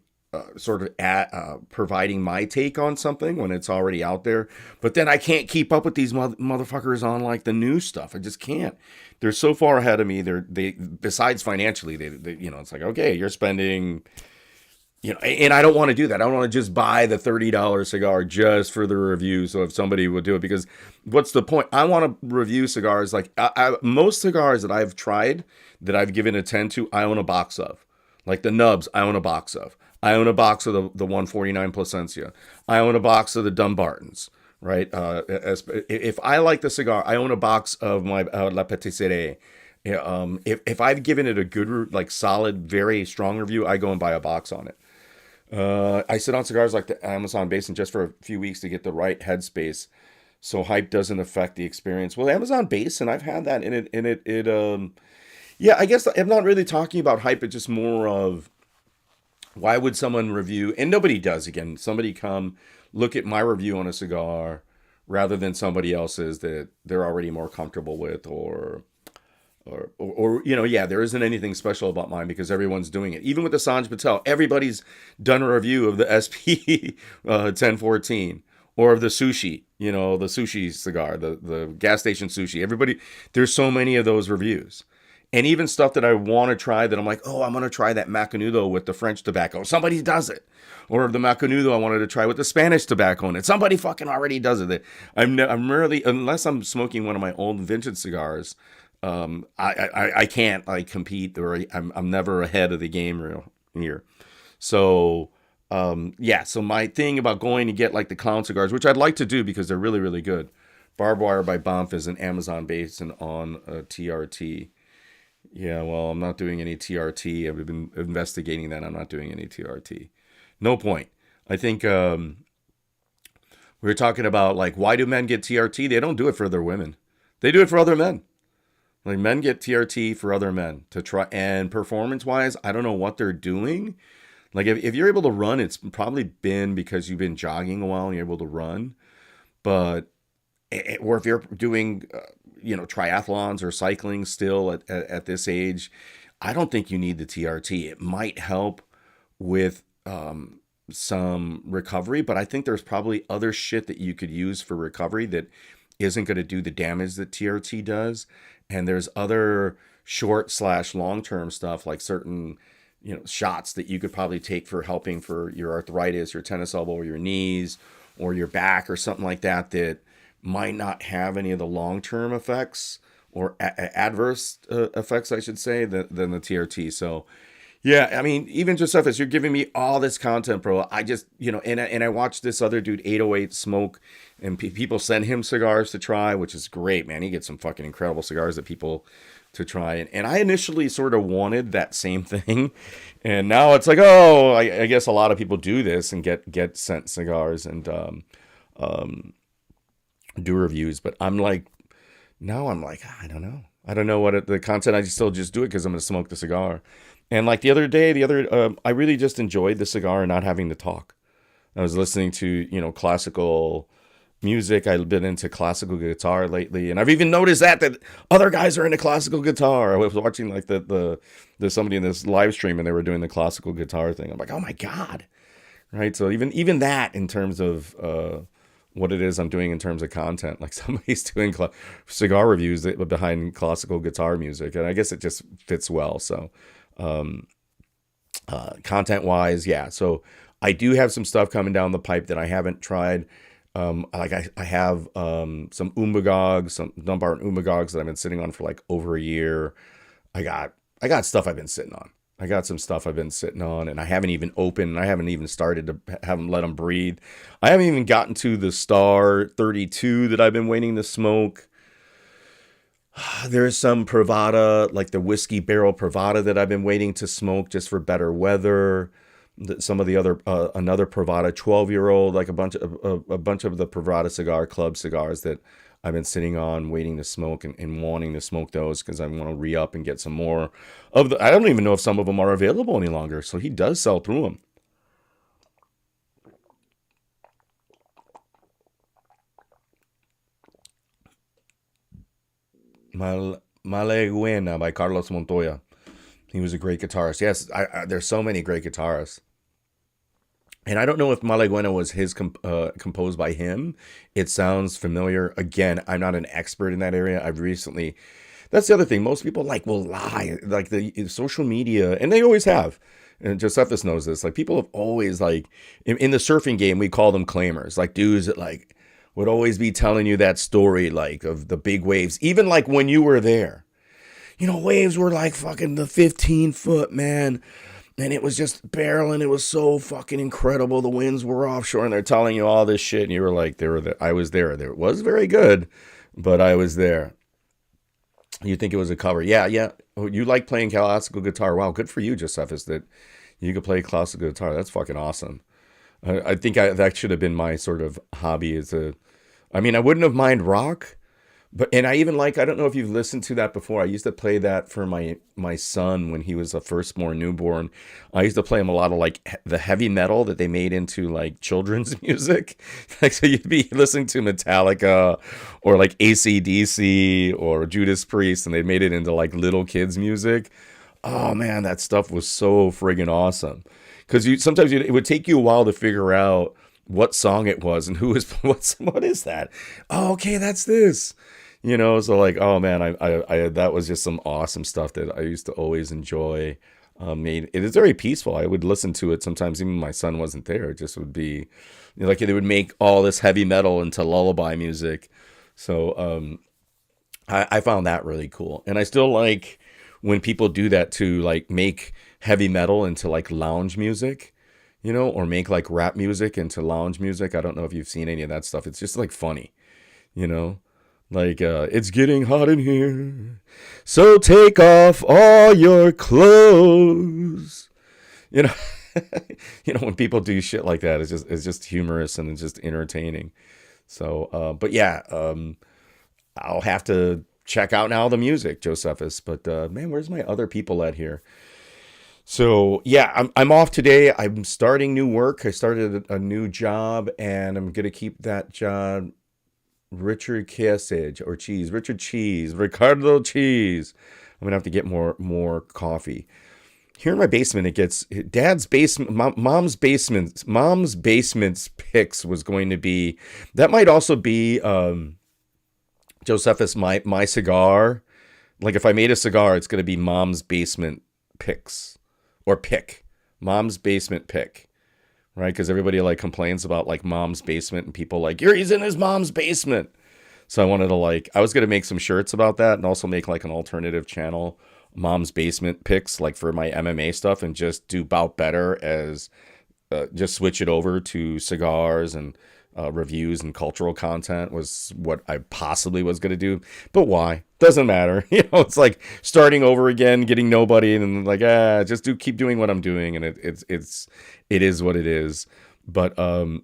sort of providing my take on something when it's already out there. But then I can't keep up with these motherfuckers on like the new stuff. I just can't. They're so far ahead of me. They besides financially, they it's like, okay, you're spending, and I don't want to do that. I don't want to just buy the $30 cigar just for the review. So if somebody would do it, because what's the point? I want to review cigars. Like most cigars that I've tried, that I've given a 10 to, I own a box of. Like the nubs, I own a box of. I own a box of the 149 Plasencia. I own a box of the Dumbartons, right? If I like the cigar, I own a box of my La Patisserie. If I've given it a good, like solid, very strong review, I go and buy a box on it. I sit on cigars like the Amazon Basin just for a few weeks to get the right headspace, so hype doesn't affect the experience. Well, Amazon Basin, I've had that in it. Yeah, I guess I'm not really talking about hype. It's just more of why would someone review, and nobody does. Again, somebody come look at my review on a cigar rather than somebody else's that they're already more comfortable with, or yeah, there isn't anything special about mine because everyone's doing it. Even with the Sanj Patel, everybody's done a review of the SP 1014 or of the sushi, the sushi cigar, the gas station sushi. Everybody, there's so many of those reviews. And even stuff that I want to try that I'm like, oh, I'm going to try that Macanudo with the French tobacco. Somebody does it. Or the Macanudo I wanted to try with the Spanish tobacco in it. Somebody fucking already does it. I'm really, unless I'm smoking one of my old vintage cigars, I can't like compete, or I'm never ahead of the game here. So yeah, so my thing about going to get like the clown cigars, which I'd like to do because they're really, really good. Barbed Wire by Banff is an Amazon Basin on TRT. Yeah, well, I'm not doing any TRT. I've been investigating that. I'm not doing any TRT. No point. I think we were talking about like, why do men get TRT? They don't do it for their women. They do it for other men. Like men get TRT for other men to try. And performance-wise, I don't know what they're doing. Like if you're able to run, it's probably been because you've been jogging a while and you're able to run. But or if you're doing triathlons or cycling still at this age, I don't think you need the TRT. It might help with some recovery, but I think there's probably other shit that you could use for recovery that isn't going to do the damage that TRT does. And there's other short/long-term stuff like certain shots that you could probably take for helping for your arthritis, your tennis elbow, or your knees, or your back, or something like that might not have any of the long-term effects or adverse effects, I should say, than the TRT. So, yeah, I mean, even Joseph, as you're giving me all this content, bro, I just, and I watched this other dude, 808 Smoke, and people send him cigars to try, which is great, man. He gets some fucking incredible cigars that people to try. And I initially sort of wanted that same thing. And now it's like, oh, I guess a lot of people do this and get sent cigars and do reviews. But I'm like, I don't know. I don't know what the content. I still just do it because I'm going to smoke the cigar. And like I really just enjoyed the cigar and not having to talk. I was listening to, classical music. I've been into classical guitar lately, and I've even noticed that other guys are into classical guitar. I was watching like the somebody in this live stream, and they were doing the classical guitar thing. I'm like, oh my god, right? So even that in terms of what it is I'm doing in terms of content, like somebody's doing cigar reviews behind classical guitar music, and I guess it just fits well. So content wise, yeah. So I do have some stuff coming down the pipe that I haven't tried. I have some Umbagogs, some Dunbar and Umbagogs that I've been sitting on for like over a year. I got stuff I've been sitting on. I got some stuff I've been sitting on, and I haven't even opened. I haven't even started to haven't let them breathe. I haven't even gotten to the Star 32 that I've been waiting to smoke. There's some Pravada, like the whiskey barrel Pravada that I've been waiting to smoke just for better weather. Some of the other another Pravada 12-year old, like a bunch of the Pravada Cigar Club cigars that I've been sitting on waiting to smoke and wanting to smoke those because I want to re-up and get some more of the. I don't even know if some of them are available any longer, so he does sell through them. Malaguena by Carlos Montoya. He was a great guitarist. Yes, there's so many great guitarists. And I don't know if Malaguena was composed by him. It sounds familiar. Again, I'm not an expert in that area. I've recently. That's the other thing. Most people like will lie, like the social media, and they always have. And Josephus knows this. Like people have always like in the surfing game, we call them claimers, like dudes that like would always be telling you that story, like of the big waves, even like when you were there. Waves were like fucking the 15-foot, man. And it was just barreling. It was so fucking incredible. The winds were offshore, and they're telling you all this shit. And you were like, "They were there. I was there. There it was very good, but I was there." You think it was a cover? Yeah, yeah. Oh, you like playing classical guitar? Wow, good for you, Josephus. That you could play classical guitar. That's fucking awesome. I think that should have been my sort of hobby. I mean, I wouldn't have mind rock, but and I even like I don't know if you've listened to that before. I used to play that for my son when he was a firstborn newborn. I used to play him a lot of like the heavy metal that they made into like children's music. Like so you'd be listening to Metallica or like AC/DC or Judas Priest, and they made it into like little kids music. Oh man, that stuff was so friggin' awesome. Because it would take you a while to figure out what song it was and who is what is that? Oh, okay, that's this. So like, oh man, I that was just some awesome stuff that I used to always enjoy. Made it is very peaceful. I would listen to it sometimes, even when my son wasn't there. It just would be like they would make all this heavy metal into lullaby music. So I found that really cool, and I still like when people do that to like make heavy metal into like lounge music. Or make like rap music into lounge music. I don't know if you've seen any of that stuff. It's just like funny, you know. Like, it's getting hot in here, so take off all your clothes. You know, when people do shit like that, it's just humorous and it's just entertaining. So, but yeah, I'll have to check out now the music, Josephus. But man, where's my other people at here? So yeah, I'm off today. I'm starting new work. I started a new job, and I'm gonna keep that job. Richard Casage or Cheese, Richard Cheese, Ricardo Cheese. I'm gonna have to get more coffee. Here in my basement, it gets Dad's basement, Mom's basement's picks was going to be. That might also be Josephus my cigar. Like if I made a cigar, it's gonna be Mom's basement picks or pick, Mom's basement pick. Right, because everybody like complains about like Mom's basement, and people like he's in his mom's basement. So I was gonna make some shirts about that, and also make like an alternative channel, Mom's basement picks, like for my MMA stuff, and just do bout better as just switch it over to cigars and reviews and cultural content was what I possibly was going to do. But why? Doesn't matter. It's like starting over again, getting nobody, and then like, just keep doing what I'm doing. And it is what it is. But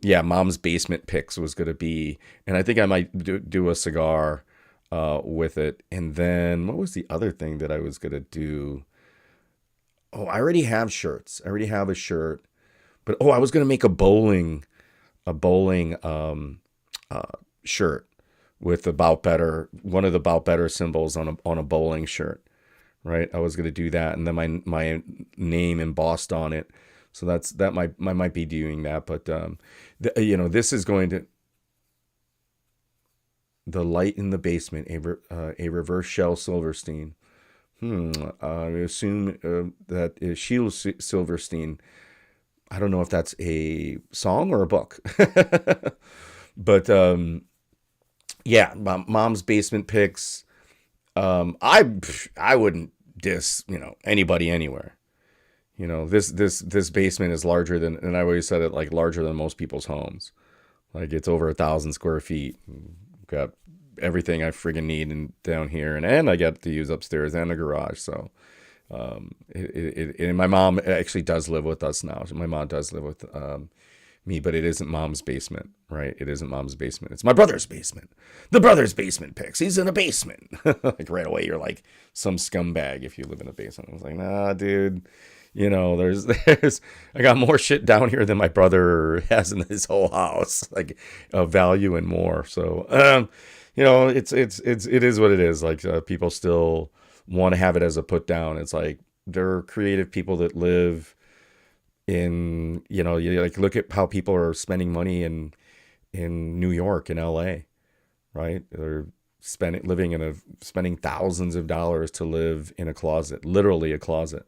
yeah, Mom's basement picks was going to be, and I think I might do a cigar with it. And then what was the other thing that I was going to do? Oh, I already have shirts. I already have a shirt. But oh, I was gonna make a bowling uh, shirt with about better one of the about better symbols on a bowling shirt. Right, I was gonna do that, and then my name embossed on it. So that might be doing that, but this is going to the light in the basement, a reverse shell Silverstein. I assume that is Sheila Silverstein. I don't know if that's a song or a book, but yeah, mom's basement picks. I wouldn't diss anybody anywhere. This basement is larger than, and I always said it, like larger than most people's homes. Like it's over 1,000 square feet. Got everything I friggin' need down here, and I get to use upstairs and a garage. So and my mom actually does live with us now. My mom does live with me, but it isn't mom's basement, right? It isn't mom's basement. It's my brother's basement. The brother's basement picks. He's in a basement. Like right away, you're like some scumbag if you live in a basement. I was like, nah, dude. There's I got more shit down here than my brother has in his whole house, like of value and more. So, it is what it is. Like people still want to have it as a put down. It's like there are creative people that live in, you like look at how people are spending money in New York and LA, right? They're spending thousands of dollars to live in a closet, literally a closet.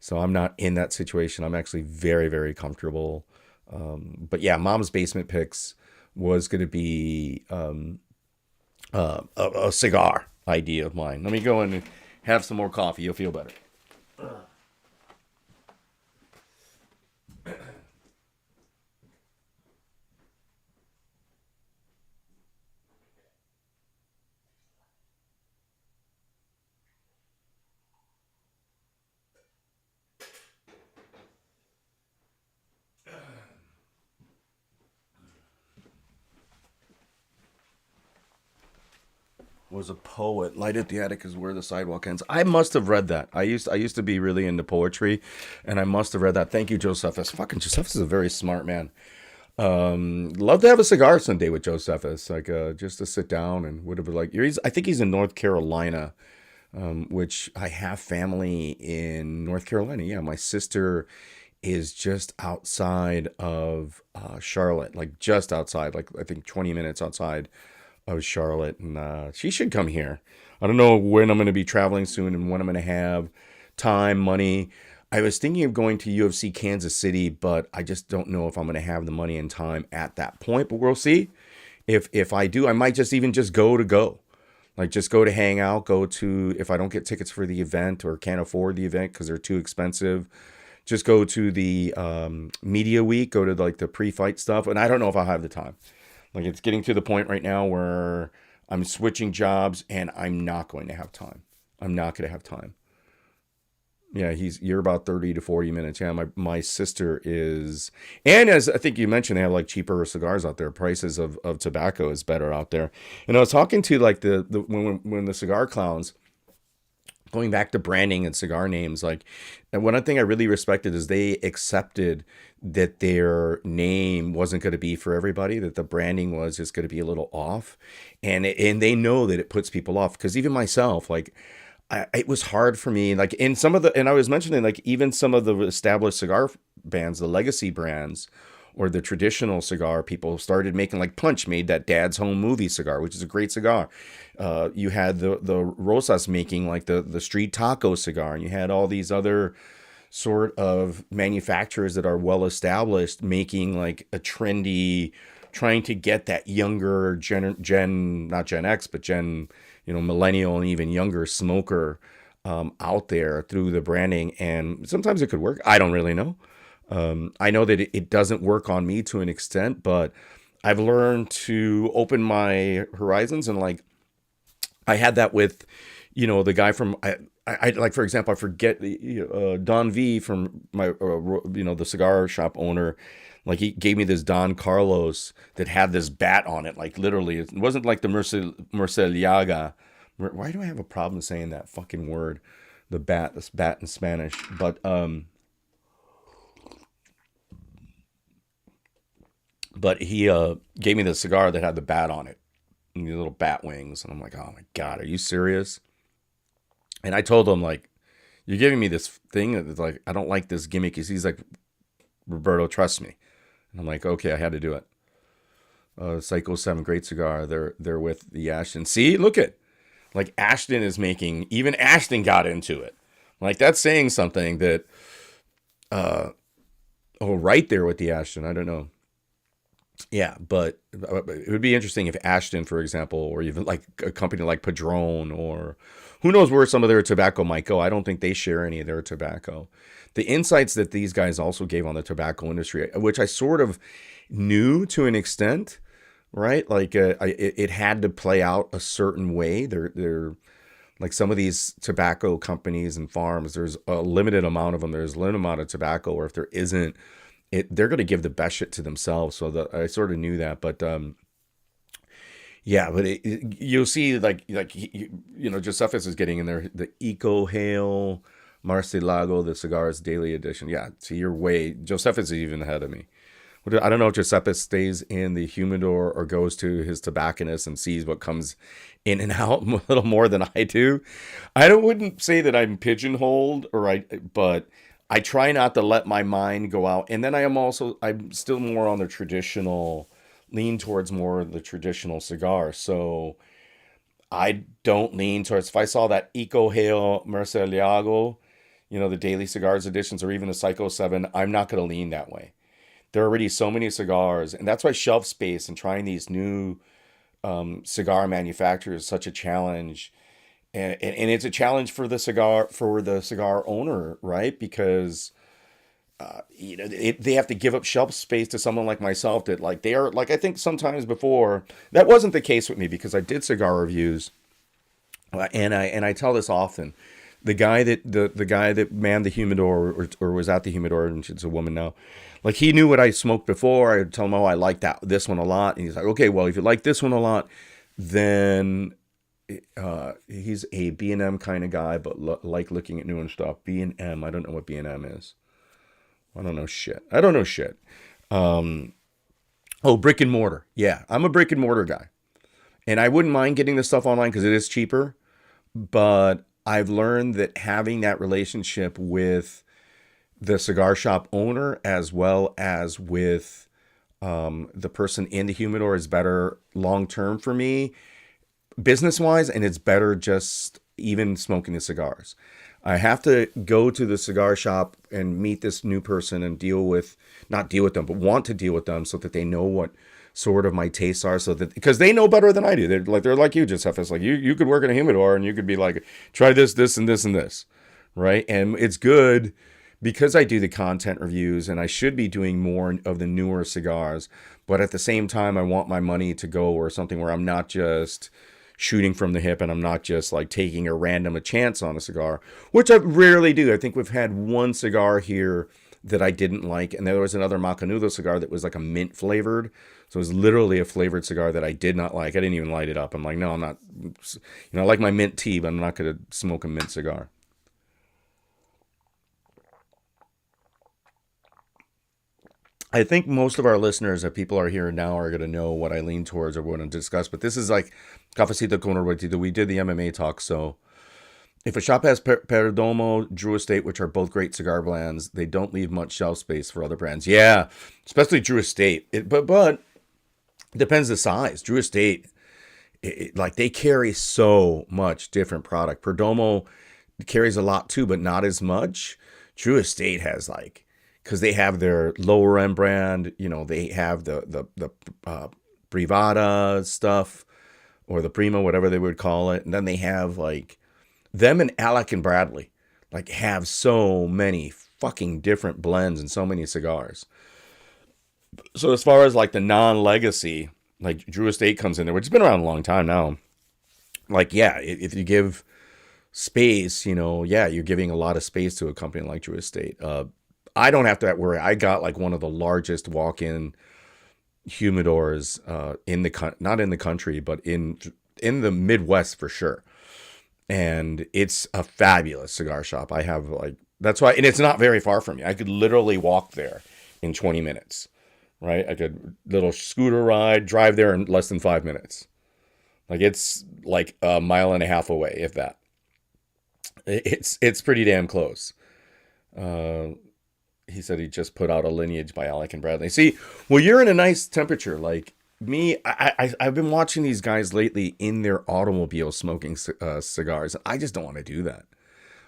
So I'm not in that situation. I'm actually very, very comfortable. But yeah, mom's basement picks was going to be a cigar idea of mine. Let me go and have some more coffee. You'll feel better. Was a poet. Light at the attic is where the sidewalk ends. I must have read that. I used to be really into poetry, and I must have read that. Thank you, Josephus. Fucking Josephus is a very smart man. Love to have a cigar someday with Josephus, like just to sit down and whatever. Like I think he's in North Carolina, which I have family in North Carolina. Yeah, my sister is just outside of Charlotte, like just outside, like I think 20 minutes outside of Charlotte, and she should come here. I don't know when I'm going to be traveling soon and when I'm going to have time, money. I was thinking of going to UFC Kansas City, but I just don't know if I'm going to have the money and time at that point. But we'll see. If I do, I might just go. Like just go to hang out, go to, if I don't get tickets for the event or can't afford the event because they're too expensive, just go to the media week, go to like the pre-fight stuff. And I don't know if I'll have the time. Like it's getting to the point right now where I'm switching jobs and I'm not going to have time. I'm not going to have time. Yeah, you're about 30 to 40 minutes. Yeah, my sister is, and as I think you mentioned, they have like cheaper cigars out there. Prices of tobacco is better out there. And I was talking to like the when the cigar clowns, going back to branding and cigar names, like, and one thing I really respected is they accepted that their name wasn't going to be for everybody, that the branding was just going to be a little off, and they know that it puts people off. Because even myself, like, it was hard for me, like in some of the, and I was mentioning like even some of the established cigar brands, the legacy brands, or the traditional cigar people started making, like Punch made that Dad's Home Movie cigar, which is a great cigar. You had the Rosas making like the street taco cigar, and you had all these other sort of manufacturers that are well established making like a trendy, trying to get that younger gen not Gen X, but Gen, millennial and even younger smoker out there through the branding. And sometimes it could work. I don't really know. I know that it doesn't work on me to an extent, but I've learned to open my horizons. And like, I had that with, the guy from, I like, for example, I forget Don V from my, the cigar shop owner. Like he gave me this Don Carlos that had this bat on it. Like literally, it wasn't like the Murcielaga. Why do I have a problem saying that fucking word? the bat, this bat in Spanish. But he gave me the cigar that had the bat on it, and the little bat wings, and I'm like, oh my god, are you serious? And I told him like, you're giving me this thing that's like, I don't like this gimmick. He's like, Roberto, trust me. And I'm like, okay, I had to do it. Psycho 7, great cigar. They're with the Ashton. See, look at, like Ashton is making, even Ashton got into it. Like that's saying something that, oh, right there with the Ashton. I don't know. Yeah, but it would be interesting if Ashton, for example, or even like a company like Padron, or who knows where some of their tobacco might go. I don't think they share any of their tobacco. The insights that these guys also gave on the tobacco industry, which I sort of knew to an extent, right? Like it had to play out a certain way. They're like some of these tobacco companies and farms. There's a limited amount of them. There's a limited amount of tobacco, or if there isn't, they're going to give the best shit to themselves. So I sort of knew that, but yeah, but you'll see Josephus is getting in there the Eco Hail Marcilago, the cigars daily edition. Yeah, see, you're way Josephus is even ahead of me. I don't know if Giuseppe stays in the humidor or goes to his tobacconist and sees what comes in and out a little more than I do. Wouldn't say that I'm pigeonholed, but I try not to let my mind go out. And then I'm still more on the traditional, lean towards more of the traditional cigar. So I don't lean towards, if I saw that Eco Hail Murcielago, the daily cigars editions, or even the Psycho 7, I'm not going to lean that way. There are already so many cigars, and that's why shelf space and trying these new cigar manufacturers is such a challenge. And it's a challenge for the cigar owner, right? Because they have to give up shelf space to someone like myself that like they are like, I think sometimes before that wasn't the case with me, because I did cigar reviews, and I tell this often. The guy that manned the humidor, or was at the humidor, and she's a woman now, like he knew what I smoked before. I'd tell him, oh, I like this one a lot, and he's like, okay, well, if you like this one a lot, then he's a B&M kind of guy, but like looking at new and stuff. B&M, I don't know what B&M is. I don't know shit. Oh, brick and mortar. Yeah, I'm a brick and mortar guy, and I wouldn't mind getting this stuff online because it is cheaper, but I've learned that having that relationship with the cigar shop owner as well as with the person in the humidor is better long term for me, business wise, and it's better just even smoking the cigars. I have to go to the cigar shop and meet this new person and not deal with them, but want to deal with them so that they know what sort of my tastes are, so that, because they know better than I do. They're like you, Giuseppe. It's like you could work in a humidor and you could be like, try this, and this, and this, right? And it's good because I do the content reviews, and I should be doing more of the newer cigars, but at the same time, I want my money to go or something where I'm not just shooting from the hip, and I'm not just like taking a chance on a cigar, which I rarely do. I think we've had one cigar here that I didn't like, and there was another Macanudo cigar that was like a mint flavored. So it was literally a flavored cigar that I did not like. I didn't even light it up. I'm like, no, I'm not. I like my mint tea, but I'm not going to smoke a mint cigar. I think most of our listeners that people are here now are going to know what I lean towards or want to discuss. But this is like Caffecito con ROBBERTITO. We did the MMA talk. So if a shop has Perdomo, Drew Estate, which are both great cigar brands, they don't leave much shelf space for other brands. Yeah, especially Drew Estate. But it depends the size. Drew Estate, like they carry so much different product. Perdomo carries a lot too, but not as much. Drew Estate has like, because they have their lower end brand, they have the Privada stuff, or the Prima, whatever they would call it, and then they have like them and Alec and Bradley, like have so many fucking different blends and so many cigars. So as far as like the non-legacy, like Drew Estate comes in there, which has been around a long time now. Like, yeah, if you give space, you're giving a lot of space to a company like Drew Estate. I don't have to worry. I got like one of the largest walk-in humidors not in the country, but in the Midwest for sure. and it's a fabulous cigar shop. I have like that's why, and it's not very far from me. I could literally walk there in 20 minutes, right? I could little scooter ride, drive there in less than 5 minutes. Like it's like a mile and a half away, if that. It's pretty damn close. Uh, he said he just put out a Lineage by Alec and Bradley. See, well, you're in a nice temperature. Like me, I've been watching these guys lately in their automobile smoking cigars. I just don't want to do that.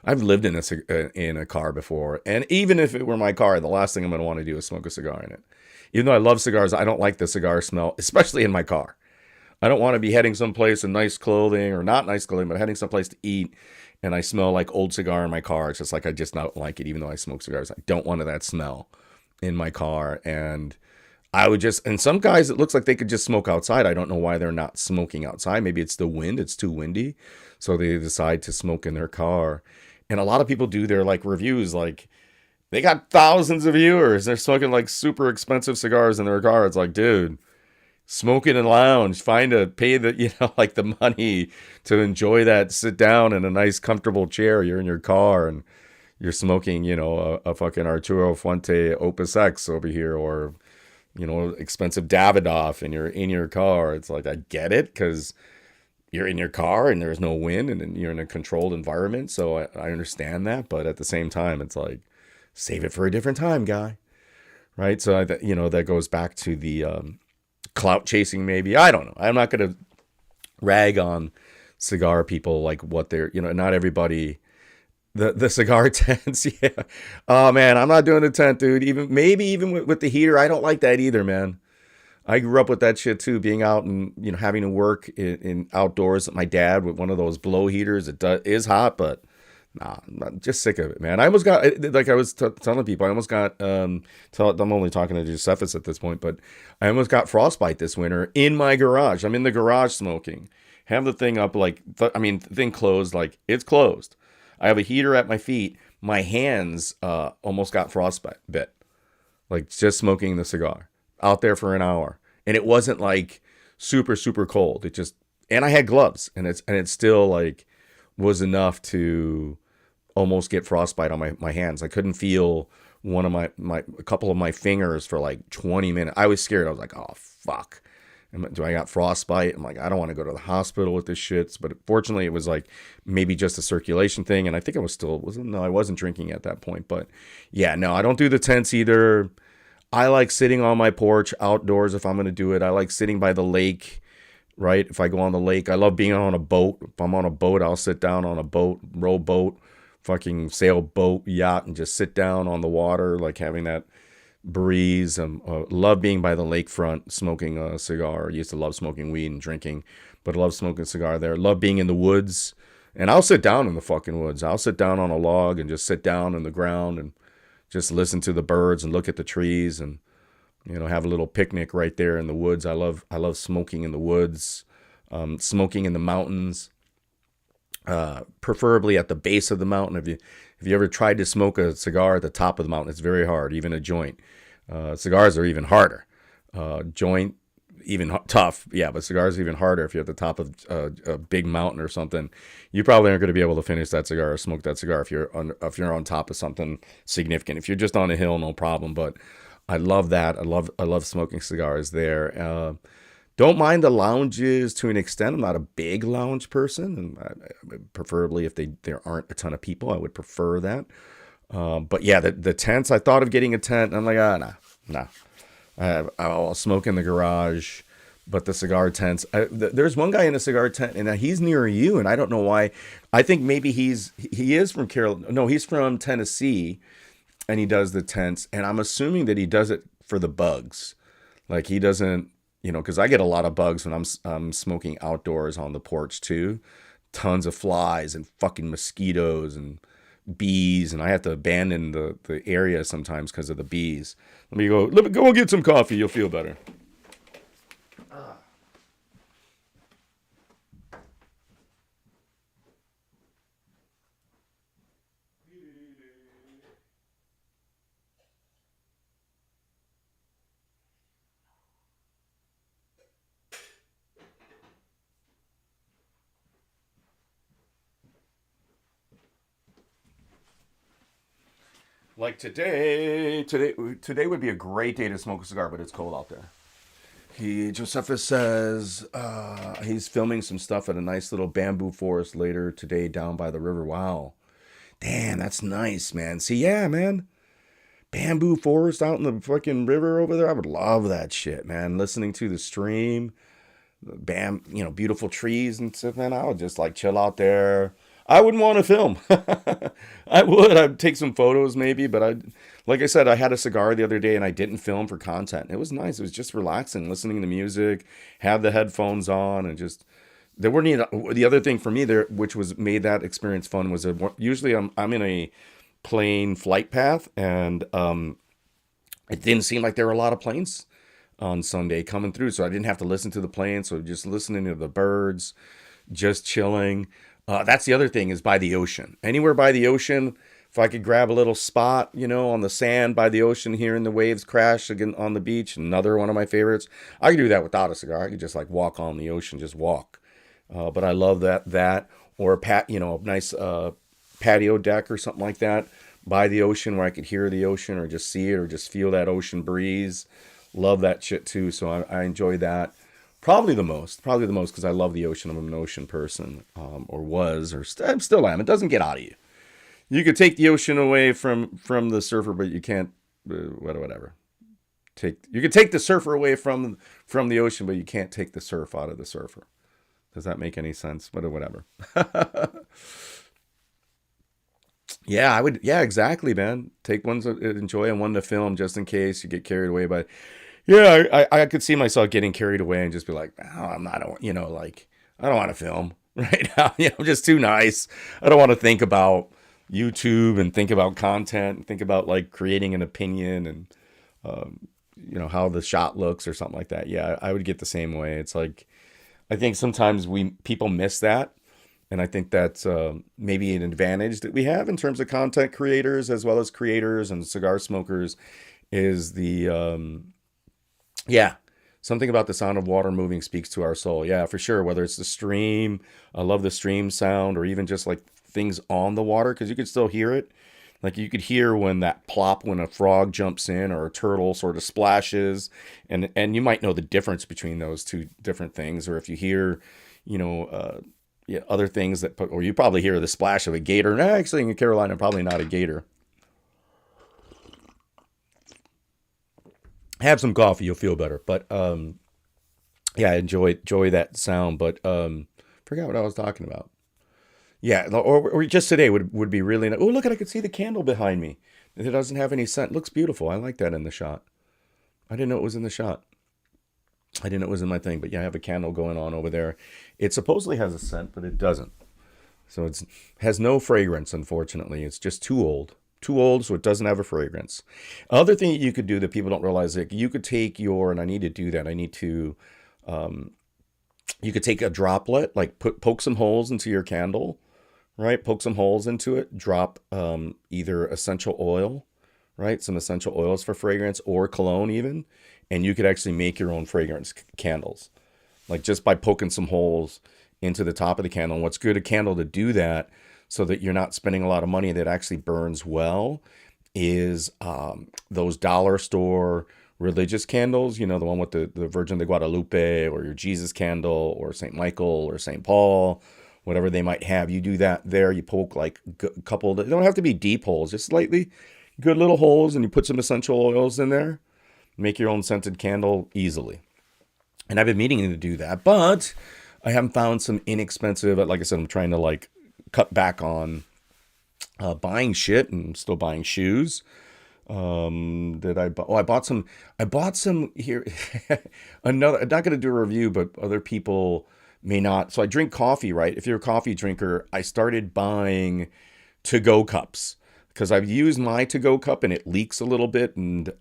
I've lived in a car before, and even if it were my car, the last thing I'm going to want to do is smoke a cigar in it. Even though I love cigars, I don't like the cigar smell, especially in my car. I don't want to be heading someplace in nice clothing or not nice clothing, but heading someplace to eat, and I smell like old cigar in my car. It's just like I just don't like it, even though I smoke cigars. I don't want that smell in my car, and I would just. And some guys, it looks like they could just smoke outside. I don't know why they're not smoking outside. Maybe it's the wind; it's too windy, so they decide to smoke in their car. And a lot of people do their like reviews, like they got thousands of viewers. They're smoking like super expensive cigars in their car. It's like, dude, smoke in a lounge, find a pay the like the money to enjoy that, sit down in a nice comfortable chair. You're in your car and you're smoking a fucking Arturo Fuente Opus X over here, or expensive Davidoff, and you're in your car. It's like, I get it, because you're in your car and there's no wind and you're in a controlled environment, so I understand that. But at the same time, it's like, save it for a different time, guy. Right? So that goes back to the clout chasing, maybe. I don't know. I'm not going to rag on cigar people, like what they're, not everybody. The cigar tents, yeah. Oh man, I'm not doing a tent, dude. Even with the heater, I don't like that either, man. I grew up with that shit too, being out and having to work in outdoors with my dad with one of those blow heaters. Is hot, but nah, I'm just sick of it, man. I almost got, like I was telling people, I almost got. I'm only talking to Josephus at this point, but I almost got frostbite this winter in my garage. I'm in the garage smoking. Have the thing up, like the thing closed, like it's closed. I have a heater at my feet. My hands almost got frostbite bit, like just smoking the cigar out there for an hour. And it wasn't like super, super cold. It just, and I had gloves, and it's still like was enough to almost get frostbite on my hands. I couldn't feel one of a couple of my fingers for like 20 minutes. I was scared. I was like, oh, fuck. Do I got frostbite? I'm like, I don't want to go to the hospital with this shit. But fortunately, it was like maybe just a circulation thing. And I think I wasn't drinking at that point. But yeah, no, I don't do the tents either. I like sitting on my porch outdoors if I'm going to do it. I like sitting by the lake, right? If I go on the lake, I love being on a boat. If I'm on a boat, I'll sit down on a boat, rowboat, fucking sailboat, yacht, and just sit down on the water, like having that breeze. Love being by the lakefront, smoking a cigar. Used to love smoking weed and drinking, but love smoking a cigar there. Love being in the woods, and I'll sit down in the fucking woods. I'll sit down on a log and just sit down in the ground and just listen to the birds and look at the trees, and have a little picnic right there in the woods. I love smoking in the woods, smoking in the mountains, preferably at the base of the mountain. If you ever tried to smoke a cigar at the top of the mountain, it's very hard, even a joint. Cigars are even harder. Joint, even tough, yeah, but cigars are even harder. If you're at the top of a big mountain or something, you probably aren't going to be able to finish that cigar or smoke that cigar if you're on top of something significant. If you're just on a hill, no problem. But I love that. I love smoking cigars there. Don't mind the lounges to an extent. I'm not a big lounge person, and preferably if there aren't a ton of people, I would prefer that. But yeah, the tents. I thought of getting a tent. And I'm like, nah. I'll smoke in the garage, but the cigar tents. There's one guy in a cigar tent, and he's near you, and I don't know why. I think maybe he is from Carolina. No, he's from Tennessee, and he does the tents, and I'm assuming that he does it for the bugs. Like he doesn't, because I get a lot of bugs when I'm smoking outdoors on the porch too. Tons of flies and fucking mosquitoes and bees, and I have to abandon the area sometimes because of the bees. Let me go and get some coffee. You'll feel better. Like today would be a great day to smoke a cigar, but it's cold out there. Josephus says he's filming some stuff at a nice little bamboo forest later today down by the river. Wow, damn, that's nice, man. See, yeah, man, bamboo forest out in the fucking river over there. I would love that shit, man. Listening to the stream, beautiful trees and stuff, man. I would just like chill out there. I wouldn't want to film. I would. I'd take some photos maybe, but like I said, I had a cigar the other day and I didn't film for content. It was nice. It was just relaxing, listening to music, have the headphones on, and just there weren't any, the other thing for me there, which was made that experience fun, was usually I'm in a plane flight path, and it didn't seem like there were a lot of planes on Sunday coming through, so I didn't have to listen to the plane. So just listening to the birds, just chilling. That's the other thing, is by the ocean. Anywhere by the ocean, if I could grab a little spot, on the sand by the ocean, hearing the waves crash again on the beach, another one of my favorites. I could do that without a cigar. I could just like walk on the ocean, just walk. But I love that or a nice patio deck or something like that by the ocean where I could hear the ocean or just see it or just feel that ocean breeze. Love that shit too. So I enjoy that. Probably the most because I love the ocean. I'm an ocean person, or was, or still am. It doesn't get out of you. You could take the ocean away from the surfer, but you can't. Whatever. You could take the surfer away from the ocean, but you can't take the surf out of the surfer. Does that make any sense? But whatever. Yeah, I would. Yeah, exactly, man. Take one to enjoy and one to film, just in case you get carried away by. Yeah, I could see myself getting carried away and just be like, oh, I'm not, like, I don't want to film right now. I'm just too nice. I don't want to think about YouTube and think about content and think about like creating an opinion and, how the shot looks or something like that. Yeah, I would get the same way. It's like, I think sometimes people miss that. And I think that's maybe an advantage that we have in terms of content creators as well as creators and cigar smokers is yeah, something about the sound of water moving speaks to our soul. Yeah, for sure. Whether it's the stream, I love the stream sound, or even just like things on the water, because you could still hear it. Like you could hear when that plop when a frog jumps in or a turtle sort of splashes, and you might know the difference between those two different things. Or if you hear, you know, yeah, other things or you probably hear the splash of a gator. No, actually, in Carolina, probably not a gator. Have some coffee, you'll feel better. But yeah, enjoy that sound. But forgot what I was talking about. Yeah, or just today would be really nice. Oh, look at, I could see the candle behind me. It doesn't have any scent. It looks beautiful. I like that in the shot. I didn't know it was in the shot. I didn't know it was in my thing, but yeah, I have a candle going on over there. It supposedly has a scent, but it doesn't. So it has no fragrance, unfortunately. It's just too old. Too old, so it doesn't have a fragrance. Other thing that you could do that people don't realize, like you could take and I need to do that. I need to, you could take a droplet, like poke some holes into your candle, right? Poke some holes into it, drop either essential oil, right? Some essential oils for fragrance or cologne even. And you could actually make your own fragrance candles, like just by poking some holes into the top of the candle. And what's good a candle to do that so that you're not spending a lot of money that actually burns well is those dollar store religious candles, the one with the Virgin de Guadalupe or your Jesus candle or St. Michael or St. Paul, whatever they might have. You do that there. You poke like a couple, they don't have to be deep holes, just slightly good little holes, and you put some essential oils in there. Make your own scented candle easily. And I've been meaning to do that, but I haven't found some inexpensive, like I said, I'm trying to like cut back on buying shit and still buying shoes. I bought some here. I'm not going to do a review, but other people may not. So I drink coffee, right? If you're a coffee drinker, I started buying to-go cups because I've used my to-go cup and it leaks a little bit. And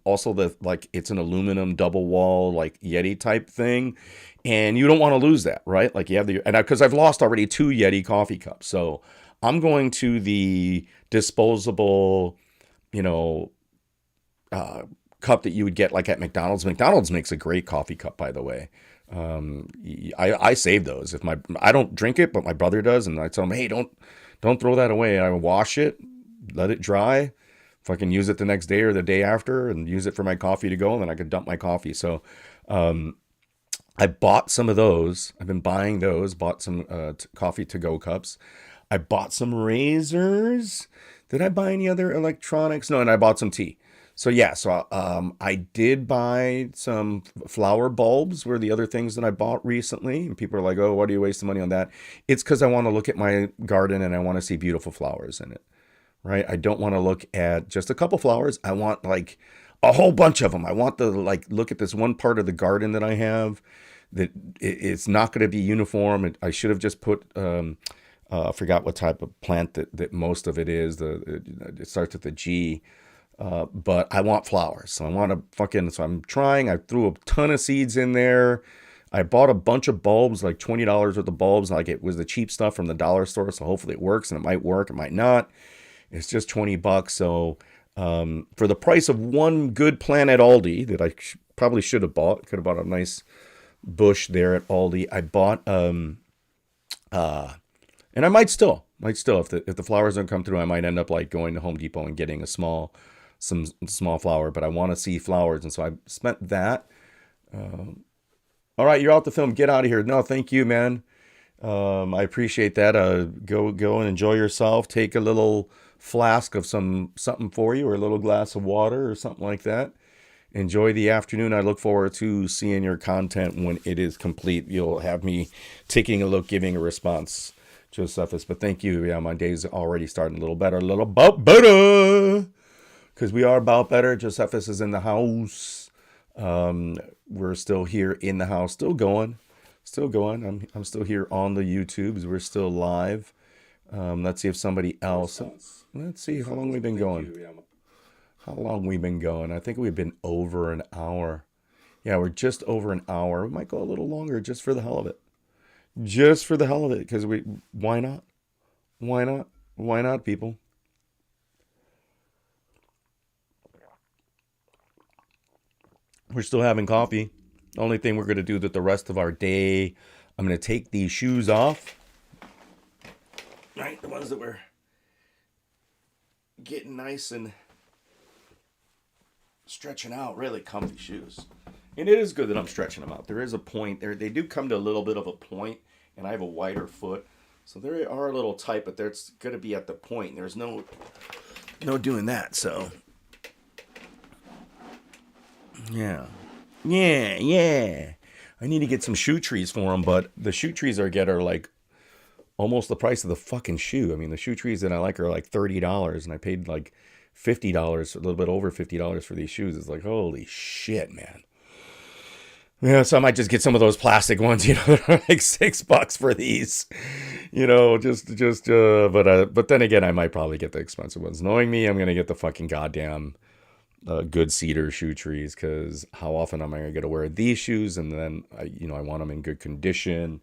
also it's an aluminum double wall, like Yeti type thing. And you don't want to lose that, right? Like you have because I've lost already 2 Yeti coffee cups. So I'm going to the disposable, cup that you would get like at McDonald's. McDonald's makes a great coffee cup, by the way. I save those. I don't drink it, but my brother does. And I tell him, hey, don't throw that away. I wash it, let it dry, if I can use it the next day or the day after and use it for my coffee to go, and then I could dump my coffee. So I bought some of those. I've been buying those. Bought some coffee to go cups. I bought some razors. Did I buy any other electronics? No, and I bought some tea. So yeah, so I did buy some flower bulbs. Were the other things that I bought recently, and people are like, "Oh, why do you waste the money on that?" It's because I want to look at my garden and I want to see beautiful flowers in it, right? I don't want to look at just a couple flowers. I want like a whole bunch of them. I want to like look at this one part of the garden that I have that it's not going to be uniform. I should have just put I forgot what type of plant that most of it is. It starts with the G. But I want flowers. So I want to so I'm trying. I threw a ton of seeds in there. I bought a bunch of bulbs, like $20 worth of bulbs. Like it was the cheap stuff from the dollar store. So hopefully it works, and it might work. It might not. It's just 20 bucks. So for the price of one good plant at Aldi that I probably should have bought, could have bought a nice bush there at Aldi. I bought, and I might still, if the flowers don't come through, I might end up like going to Home Depot and getting some small flower, but I want to see flowers. And so I spent that. All right, you're out the film. Get out of here. No, thank you, man. I appreciate that. Go and enjoy yourself. Take a little flask of something for you, or a little glass of water or something like that. Enjoy the afternoon. I look forward to seeing your content when it is complete. You'll have me taking a look, giving a response, Josephus. But thank you. Yeah, my day's already starting a little better, a little about better. Because we are about better. Josephus is in the house. We're still here in the house, still going. I'm still here on the YouTubes. We're still live. Let's see if somebody else. Let's see how long we've been going. I think we've been over an hour. Yeah, we're just over an hour. We might go a little longer just for the hell of it. Just for the hell of it, because why not? Why not? Why not, people? We're still having coffee. The only thing we're going to do that the rest of our day, I'm going to take these shoes off. Right, the ones that were getting nice and stretching out, really comfy shoes. And it is good that I'm stretching them out. There is a point there. They do come to a little bit of a point, and I have a wider foot. So they are a little tight, but it's going to be at the point. There's no doing that, so. Yeah. I need to get some shoe trees for them, but the shoe trees are like almost the price of the fucking shoe. I mean, the shoe trees that I like are like $30, and I paid like $50, a little bit over $50 for these shoes. It's like, holy shit, man. Yeah, so I might just get some of those plastic ones, they're like $6 for these, but then again, I might probably get the expensive ones. Knowing me, I'm going to get the fucking goddamn good cedar shoe trees, because how often am I going to wear these shoes? And then, I want them in good condition.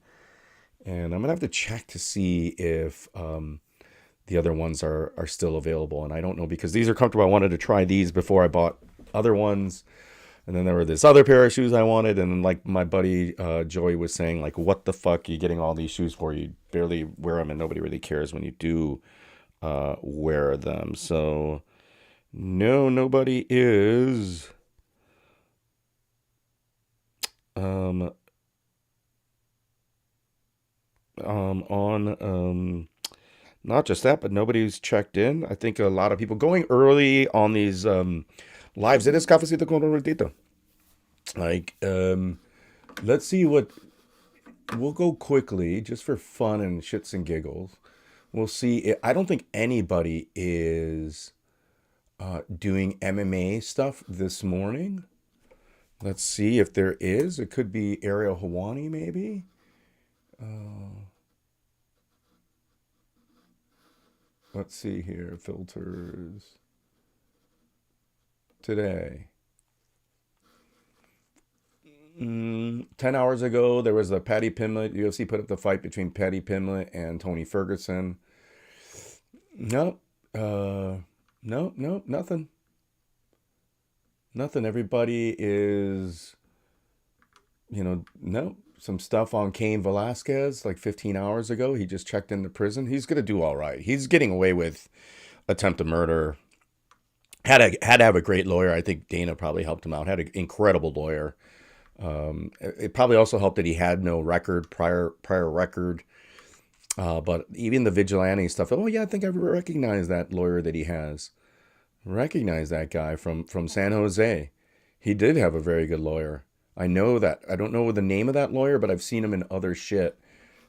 And I'm going to have to check to see if the other ones are still available. And I don't know, because these are comfortable. I wanted to try these before I bought other ones. And then there were this other pair of shoes I wanted. And like my buddy Joey was saying, like, what the fuck are you getting all these shoes for? You barely wear them, and nobody really cares when you do wear them. So no, nobody is on not just that, but nobody's checked in. I think a lot of people going early on these lives. It is Caffecito con ROBERTITO. Like, let's see what we'll go quickly just for fun and shits and giggles. We'll see. I don't think anybody is doing MMA stuff this morning. Let's see if there is. It could be Ariel Hawani, maybe. Let's see here. Filters. Today. 10 hours ago, there was a Paddy Pimblett. UFC put up the fight between Paddy Pimblett and Tony Ferguson. Nope. Nope, nothing. Nothing. Everybody is, nope. Some stuff on Cain Velasquez like 15 hours ago. He just checked into prison. He's going to do all right. He's getting away with attempted murder Had to have a great lawyer. I think Dana probably helped him out. Had an incredible lawyer. It probably also helped that he had no prior record. But even the vigilante stuff. Oh yeah, I think I recognize that lawyer that he has. Recognize that guy from San Jose. He did have a very good lawyer. I know that. I don't know the name of that lawyer, but I've seen him in other shit.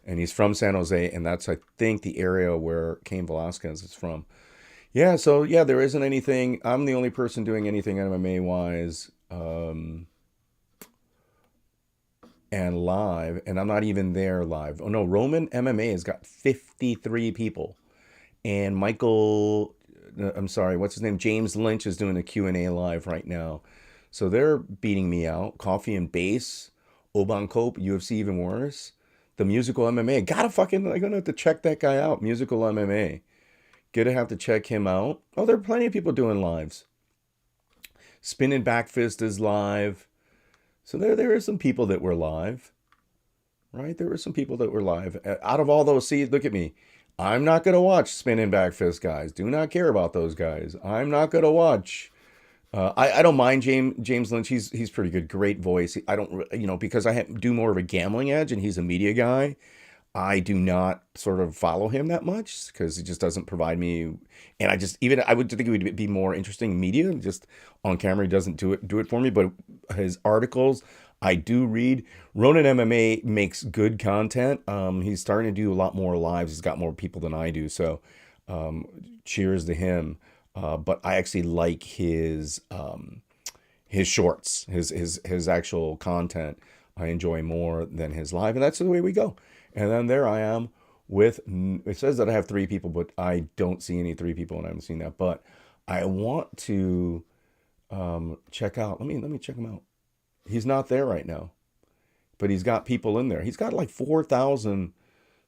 And he's from San Jose, and that's I think the area where Cain Velasquez is from. Yeah, so yeah, there isn't anything. I'm the only person doing anything MMA wise and live, and I'm not even there live. Oh no, Roman MMA has got 53 people, and Michael, I'm sorry, what's his name? James Lynch is doing a Q&A live right now. So they're beating me out. Coffee and Base, Oban Cope, UFC even worse. The musical MMA. I'm gonna have to check that guy out. Musical MMA. Gonna have to check him out. Oh, there are plenty of people doing lives. Spinning Back Fist is live. So there are some people that were live, right? There were some people that were live. Out of all those, see, look at me. I'm not gonna watch Spinning Back Fist guys. Do not care about those guys. I'm not gonna watch. I don't mind James Lynch. He's pretty good, great voice. I don't because do more of a gambling edge, and he's a media guy. I do not sort of follow him that much because he just doesn't provide me. And I would think it would be more interesting media. Just on camera, he doesn't do it for me. But his articles, I do read. Ronan MMA makes good content. He's starting to do a lot more lives. He's got more people than I do. So, cheers to him. But I actually like his shorts, his actual content. I enjoy more than his live, and that's the way we go. And then there I am with. It says that I have 3 people, but I don't see any 3 people, and I haven't seen that. But I want to check out. Let me check him out. He's not there right now, but he's got people in there. He's got like 4,000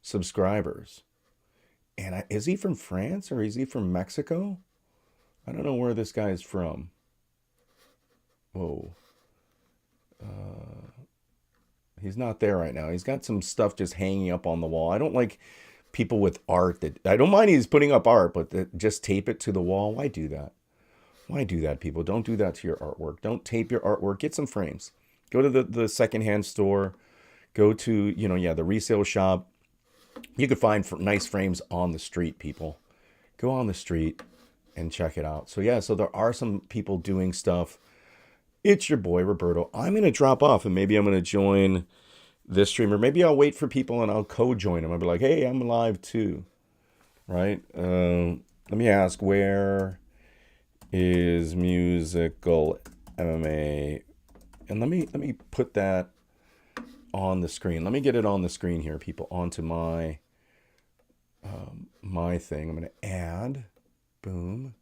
subscribers. And is he from France or is he from Mexico? I don't know where this guy is from. Whoa. He's not there right now. He's got some stuff just hanging up on the wall. I don't like people with art that I don't mind he's putting up art, but just tape it to the wall. Why do that? Why do that, people? Don't do that to your artwork. Don't tape your artwork. Get some frames. Go to the secondhand store. Go to, the resale shop. You can find nice frames on the street, people. Go on the street and check it out. So yeah, so there are some people doing stuff. It's your boy Roberto. I'm gonna drop off and maybe I'm gonna join this streamer. Maybe I'll wait for people and I'll co-join them. I'll be like, hey, I'm live too, right? Let me ask, where is musical MMA? And let me put that on the screen. Let me get it on the screen here, people, onto my my thing. I'm gonna add, boom,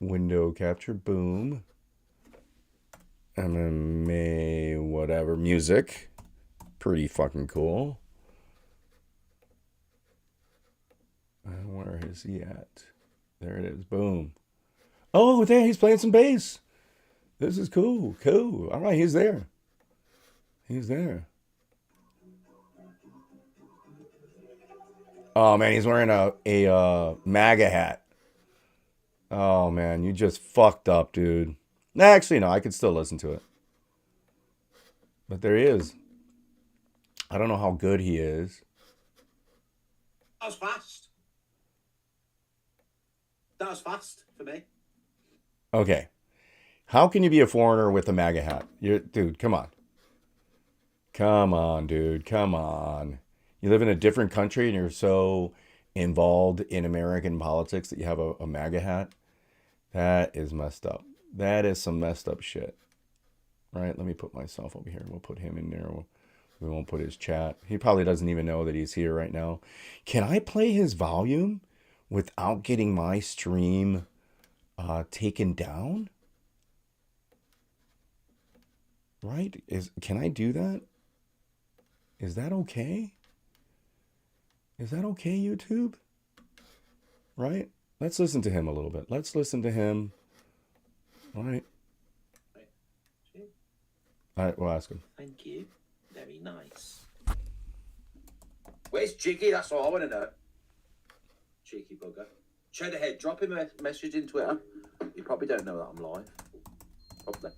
window capture, boom, MMA, whatever, music, pretty fucking cool. Where is he at? There it is, boom. Oh, there, he's playing some bass. This is cool, cool. All right, he's there. He's there. Oh man, he's wearing a MAGA hat. Oh man, you just fucked up, dude. Actually, no, I could still listen to it. But there he is. I don't know how good he is. That was fast. That was fast for me. Okay. How can you be a foreigner with a MAGA hat? Dude, come on. Come on, dude. Come on. You live in a different country and you're so involved in American politics that you have a MAGA hat? That is messed up. That is some messed up shit. Right? Let me put myself over here. We'll put him in there. We won't put his chat. He probably doesn't even know that he's here right now. Can I play his volume without getting my stream taken down? Right? Can I do that? Is that okay? Is that okay, YouTube? Right? Let's listen to him a little bit. Let's listen to him. All right. All right, we'll ask him. Thank you. Very nice. Where's Jiggy? That's all I want to know. Cheeky bugger. Cheddar Head, drop him a message in Twitter. You probably don't know that I'm live. Probably.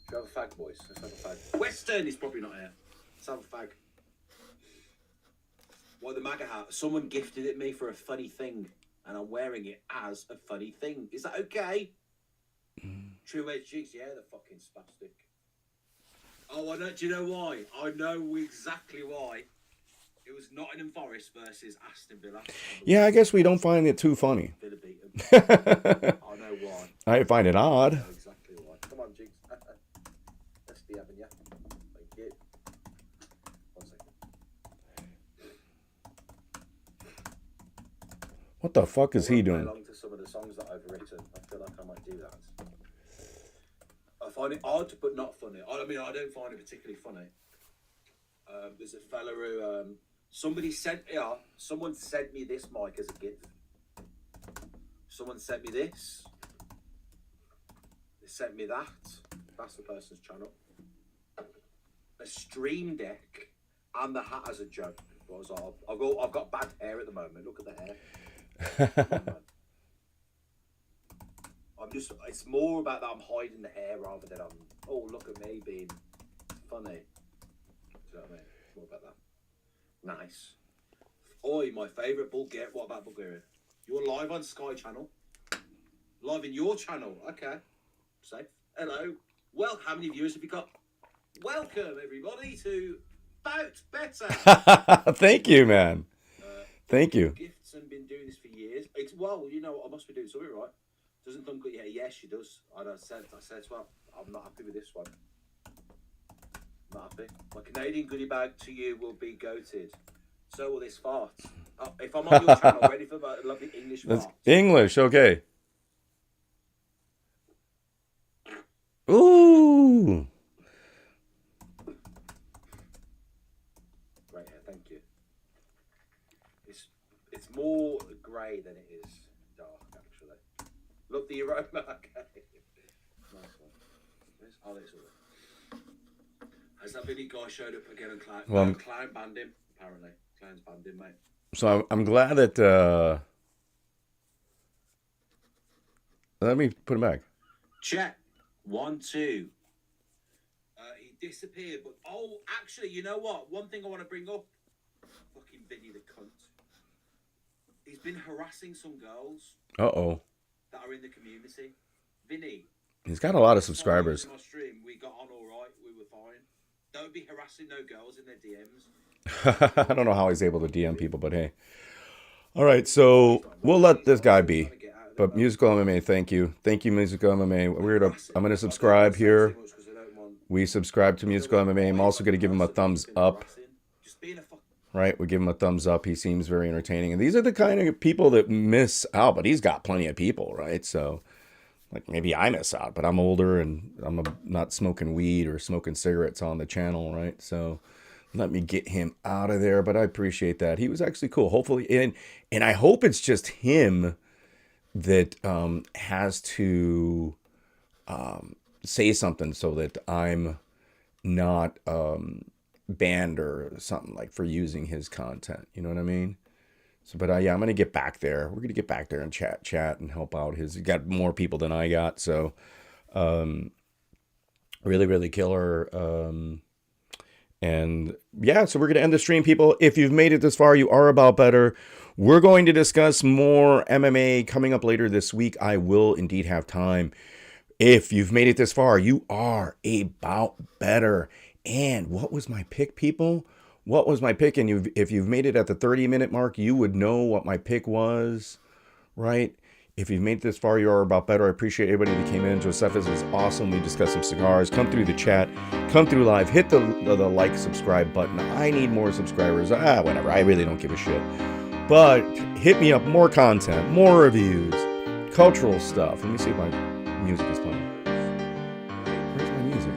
Should we have a fag, boys? Let's have a fag. Western is probably not here. Let's have a fag. What, the MAGA hat? Someone gifted it me for a funny thing, and I'm wearing it as a funny thing. Is that okay? True Edge Jigs, yeah, the fucking spastic. Oh, I know. Do you know why? I know exactly why. It was Nottingham Forest versus Aston Villa. Yeah, I guess we don't find it too funny. Villa beat 'em. I know why. I find it odd. I know exactly why. Come on, Jigs. Let's be having you. Thank you. 1 second. What the fuck is he Play doing? along to some of the songs that I've written. I feel like I might do that. I find it odd, but not funny. I mean, I don't find it particularly funny. There's a fella who someone sent me this mic as a gift. Someone sent me this. They sent me that. That's the person's channel. A stream deck and the hat as a joke. I've got bad hair at the moment. Look at the hair. It's more about that I'm hiding the hair rather than oh, look at me being funny. Do you know what I mean? It's more about that. Nice. Oi, my favourite Bulgaria. What about Bulgaria? You're live on Sky Channel. Live in your channel. Okay. Safe. Hello. Well, how many viewers have you got? Welcome, everybody, to Bout Better. Thank you, man. Thank you. Gifts and been doing this for years. Well, you know, I must be doing something right. Doesn't come good. Yeah, yes, she does. I said, well, I'm not happy with this one. Not happy. My Canadian goodie bag to you will be goated. So will this fart. If I'm on your channel, ready for my lovely English fart. English, okay. Ooh. Great hair, thank you. It's more grey than it is dark, actually. Love the aroma. Okay. Nice one. Oh, this one. Has that Vinny guy showed up again and Clown? Well, Clown banned him, apparently. Clown's banned him, mate. So I'm glad that... Let me put him back. Check. 1, 2. He disappeared, but... Oh, actually, you know what? One thing I want to bring up. Fucking Vinny the cunt. He's been harassing some girls. Uh-oh. That are in the community. Vinny. He's got a lot of subscribers. In my stream, we got on all right. We were fine. Don't be harassing no girls in their DMs. I don't know how he's able to DM people, but hey. All right, so we'll let this guy be. But Musical MMA, thank you. Thank you, Musical MMA. I'm going to subscribe here. We subscribe to Musical MMA. I'm also going to give him a thumbs up. Right, we give him a thumbs up. He seems very entertaining. And these are the kind of people that miss out, but he's got plenty of people, right? So, like, maybe I miss out, but I'm older and I'm not smoking weed or smoking cigarettes on the channel, right? So, let me get him out of there, but I appreciate that. He was actually cool. Hopefully, and I hope it's just him that has to say something so that I'm not banned or something, like, for using his content. You know what I mean? So, but yeah, I'm gonna get back there. We're gonna get back there and chat and help out his. He got more people than I got, so really killer. And yeah, so we're gonna end the stream, people. If you've made it this far, you are about better. We're going to discuss more MMA coming up later this week. I will indeed have time. If you've made it this far, you are about better. And what was my pick, people? What was my pick? And if you've made it at the 30-minute mark, you would know what my pick was, right? If you've made it this far, you are about better. I appreciate everybody that came in. Josephus is awesome. We discussed some cigars. Come through the chat. Come through live. Hit the like, subscribe button. I need more subscribers. Whatever. I really don't give a shit. But hit me up. More content. More reviews. Cultural stuff. Let me see if my music is playing. Where's my music?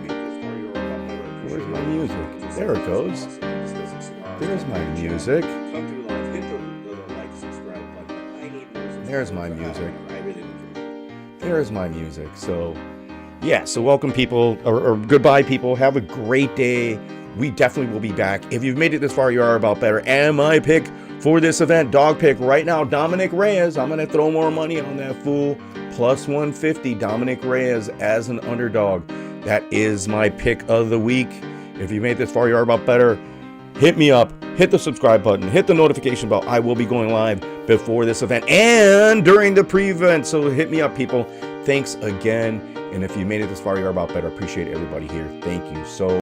Where's my music? There it goes. There's my music. There's my music. There's my music. So, yeah. So welcome, people, or goodbye, people. Have a great day. We definitely will be back. If you've made it this far, you are about better. And my pick for this event. Dog pick right now, Dominic Reyes. I'm going to throw more money on that fool. Plus 150, Dominic Reyes as an underdog. That is my pick of the week. If you made this far, you are about better. Hit me up. Hit the subscribe button. Hit the notification bell. I will be going live before this event and during the pre-event. So hit me up, people. Thanks again. And if you made it this far, you are about better. Appreciate everybody here. Thank you so